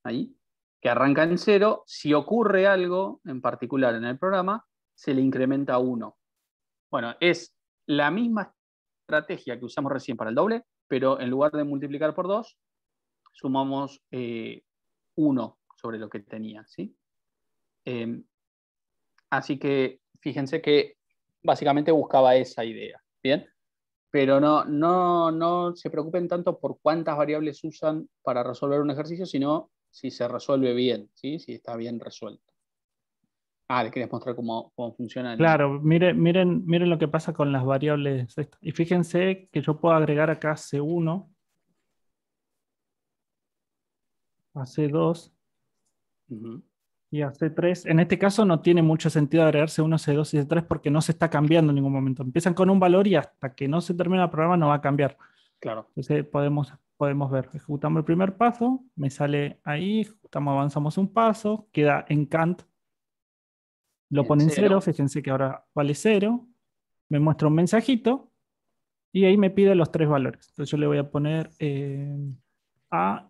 [SPEAKER 1] ahí, que arranca en 0, si ocurre algo en particular en el programa, se le incrementa 1. Bueno, es la misma estrategia que usamos recién para el doble, pero en lugar de multiplicar por 2, sumamos 1 sobre lo que tenía, ¿sí? Así que fíjense que básicamente buscaba esa idea, ¿bien? Pero no se preocupen tanto por cuántas variables usan para resolver un ejercicio, sino si se resuelve bien, ¿sí? Si está bien resuelto. Les quería mostrar cómo funciona
[SPEAKER 10] Claro, miren lo que pasa con las variables. Y fíjense que yo puedo agregar acá C1 a C2
[SPEAKER 1] Uh-huh.
[SPEAKER 10] y a C3. En este caso no tiene mucho sentido agregar C1, C2 y C3 porque no se está cambiando en ningún momento. Empiezan con un valor y hasta que no se termine el programa no va a cambiar.
[SPEAKER 1] Claro.
[SPEAKER 10] Entonces podemos ver, ejecutamos el primer paso, me sale ahí, avanzamos un paso, queda en Kant, lo
[SPEAKER 1] En
[SPEAKER 10] pone en 0,
[SPEAKER 1] 0.
[SPEAKER 10] fíjense que ahora vale 0, me muestra un mensajito y ahí me pide los 3 valores. Entonces yo le voy a poner A,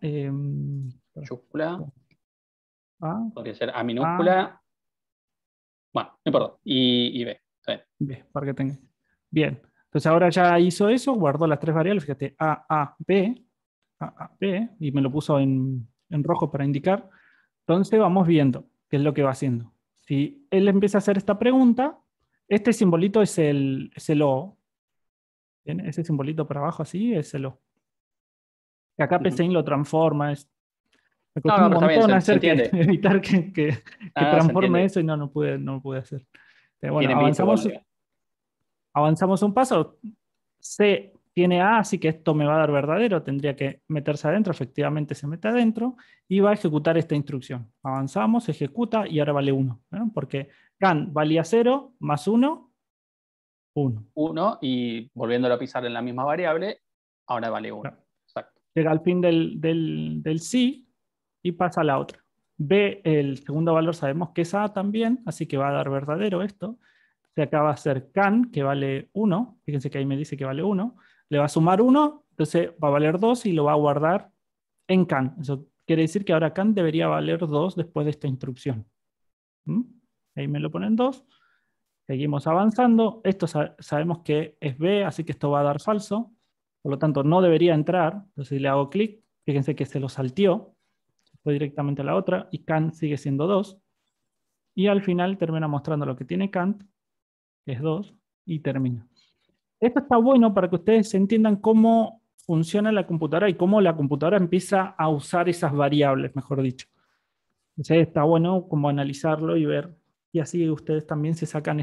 [SPEAKER 1] Mayúscula.
[SPEAKER 10] A,
[SPEAKER 1] Podría ser A
[SPEAKER 10] A,
[SPEAKER 1] minúscula. Bueno, no importa. Y B.
[SPEAKER 10] B, para que tenga. Bien, entonces ahora ya hizo eso, guardó las 3 variables, fíjate, A, B, y me lo puso en rojo para indicar. Entonces vamos viendo qué es lo que va haciendo. Si él empieza a hacer esta pregunta, este simbolito es el O. ¿Bien? Ese simbolito para abajo así es el O. Y acá PSIN lo transforma. Me
[SPEAKER 1] No,
[SPEAKER 10] costó
[SPEAKER 1] no,
[SPEAKER 10] un
[SPEAKER 1] pero está bien,
[SPEAKER 10] montón
[SPEAKER 1] se
[SPEAKER 10] hacer
[SPEAKER 1] entiende.
[SPEAKER 10] evitar que
[SPEAKER 1] Se
[SPEAKER 10] transforme
[SPEAKER 1] entiende.
[SPEAKER 10] eso y no pude hacer. Bueno,
[SPEAKER 1] Tiene pinta igual.
[SPEAKER 10] avanzamos un paso. C tiene A, así que esto me va a dar verdadero. Tendría que meterse adentro. Efectivamente se mete adentro y va a ejecutar esta instrucción. Avanzamos, ejecuta y ahora vale 1. Porque can valía 0 más 1, 1.
[SPEAKER 1] 1 y volviéndolo a pisar en la misma variable, ahora vale 1.
[SPEAKER 10] Claro.
[SPEAKER 1] Exacto.
[SPEAKER 10] Llega al fin del sí y pasa a la otra. B, el segundo valor sabemos que es A también, así que va a dar verdadero esto. Se acaba a ser can, que vale 1. Fíjense que ahí me dice que vale 1. Le va a sumar 1, entonces va a valer 2 y lo va a guardar en can. Eso quiere decir que ahora can debería valer 2 después de esta instrucción. Ahí me lo ponen 2. Seguimos avanzando. Esto sabemos que es B, así que esto va a dar falso. Por lo tanto, no debería entrar. Entonces, si le hago clic, fíjense que se lo salteó. Fue directamente a la otra y can sigue siendo 2. Y al final termina mostrando lo que tiene Kant, que es 2, y termina. Esto está bueno para que ustedes entiendan cómo funciona la computadora y cómo la computadora empieza a usar esas variables, mejor dicho. Entonces está bueno como analizarlo y ver, y así ustedes también se sacan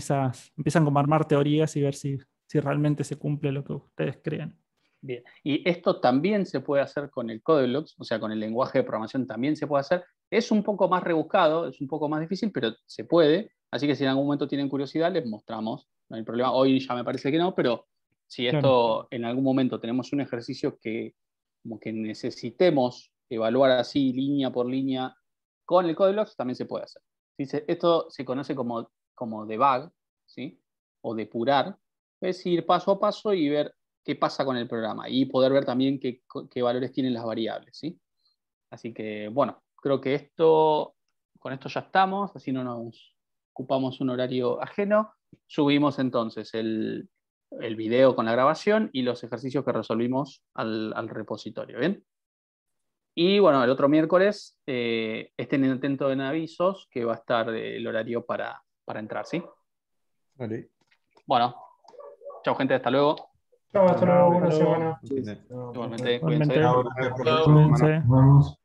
[SPEAKER 10] empiezan como a armar teorías y ver si realmente se cumple lo que ustedes creen.
[SPEAKER 1] Bien. Y esto también se puede hacer con el Codeblocks, o sea, con el lenguaje de programación también se puede hacer. Es un poco más rebuscado, es un poco más difícil, pero se puede. Así que si en algún momento tienen curiosidad, les mostramos. No hay problema. Hoy ya me parece que no, pero si esto en algún momento tenemos un ejercicio que como que necesitemos evaluar así línea por línea con el Codeblocks, también se puede hacer. Esto se conoce como debug, ¿sí? O depurar. Es ir paso a paso y ver qué pasa con el programa y poder ver también qué valores tienen las variables, ¿sí? Así que, bueno, creo que con esto ya estamos, así no nos ocupamos un horario ajeno. Subimos entonces el video con la grabación y los ejercicios que resolvimos al repositorio, ¿bien? Y bueno, el otro miércoles estén atentos en avisos que va a estar el horario para entrar, ¿sí?
[SPEAKER 2] Vale.
[SPEAKER 1] Bueno, chao gente, hasta luego.
[SPEAKER 7] Chao, hasta luego, buena
[SPEAKER 10] Hasta luego.
[SPEAKER 7] semana.
[SPEAKER 1] Igualmente,
[SPEAKER 10] Igualmente.
[SPEAKER 1] cuídense.
[SPEAKER 12] Chao, gracias por la
[SPEAKER 10] Cuídense.
[SPEAKER 12] semana. Nos vemos.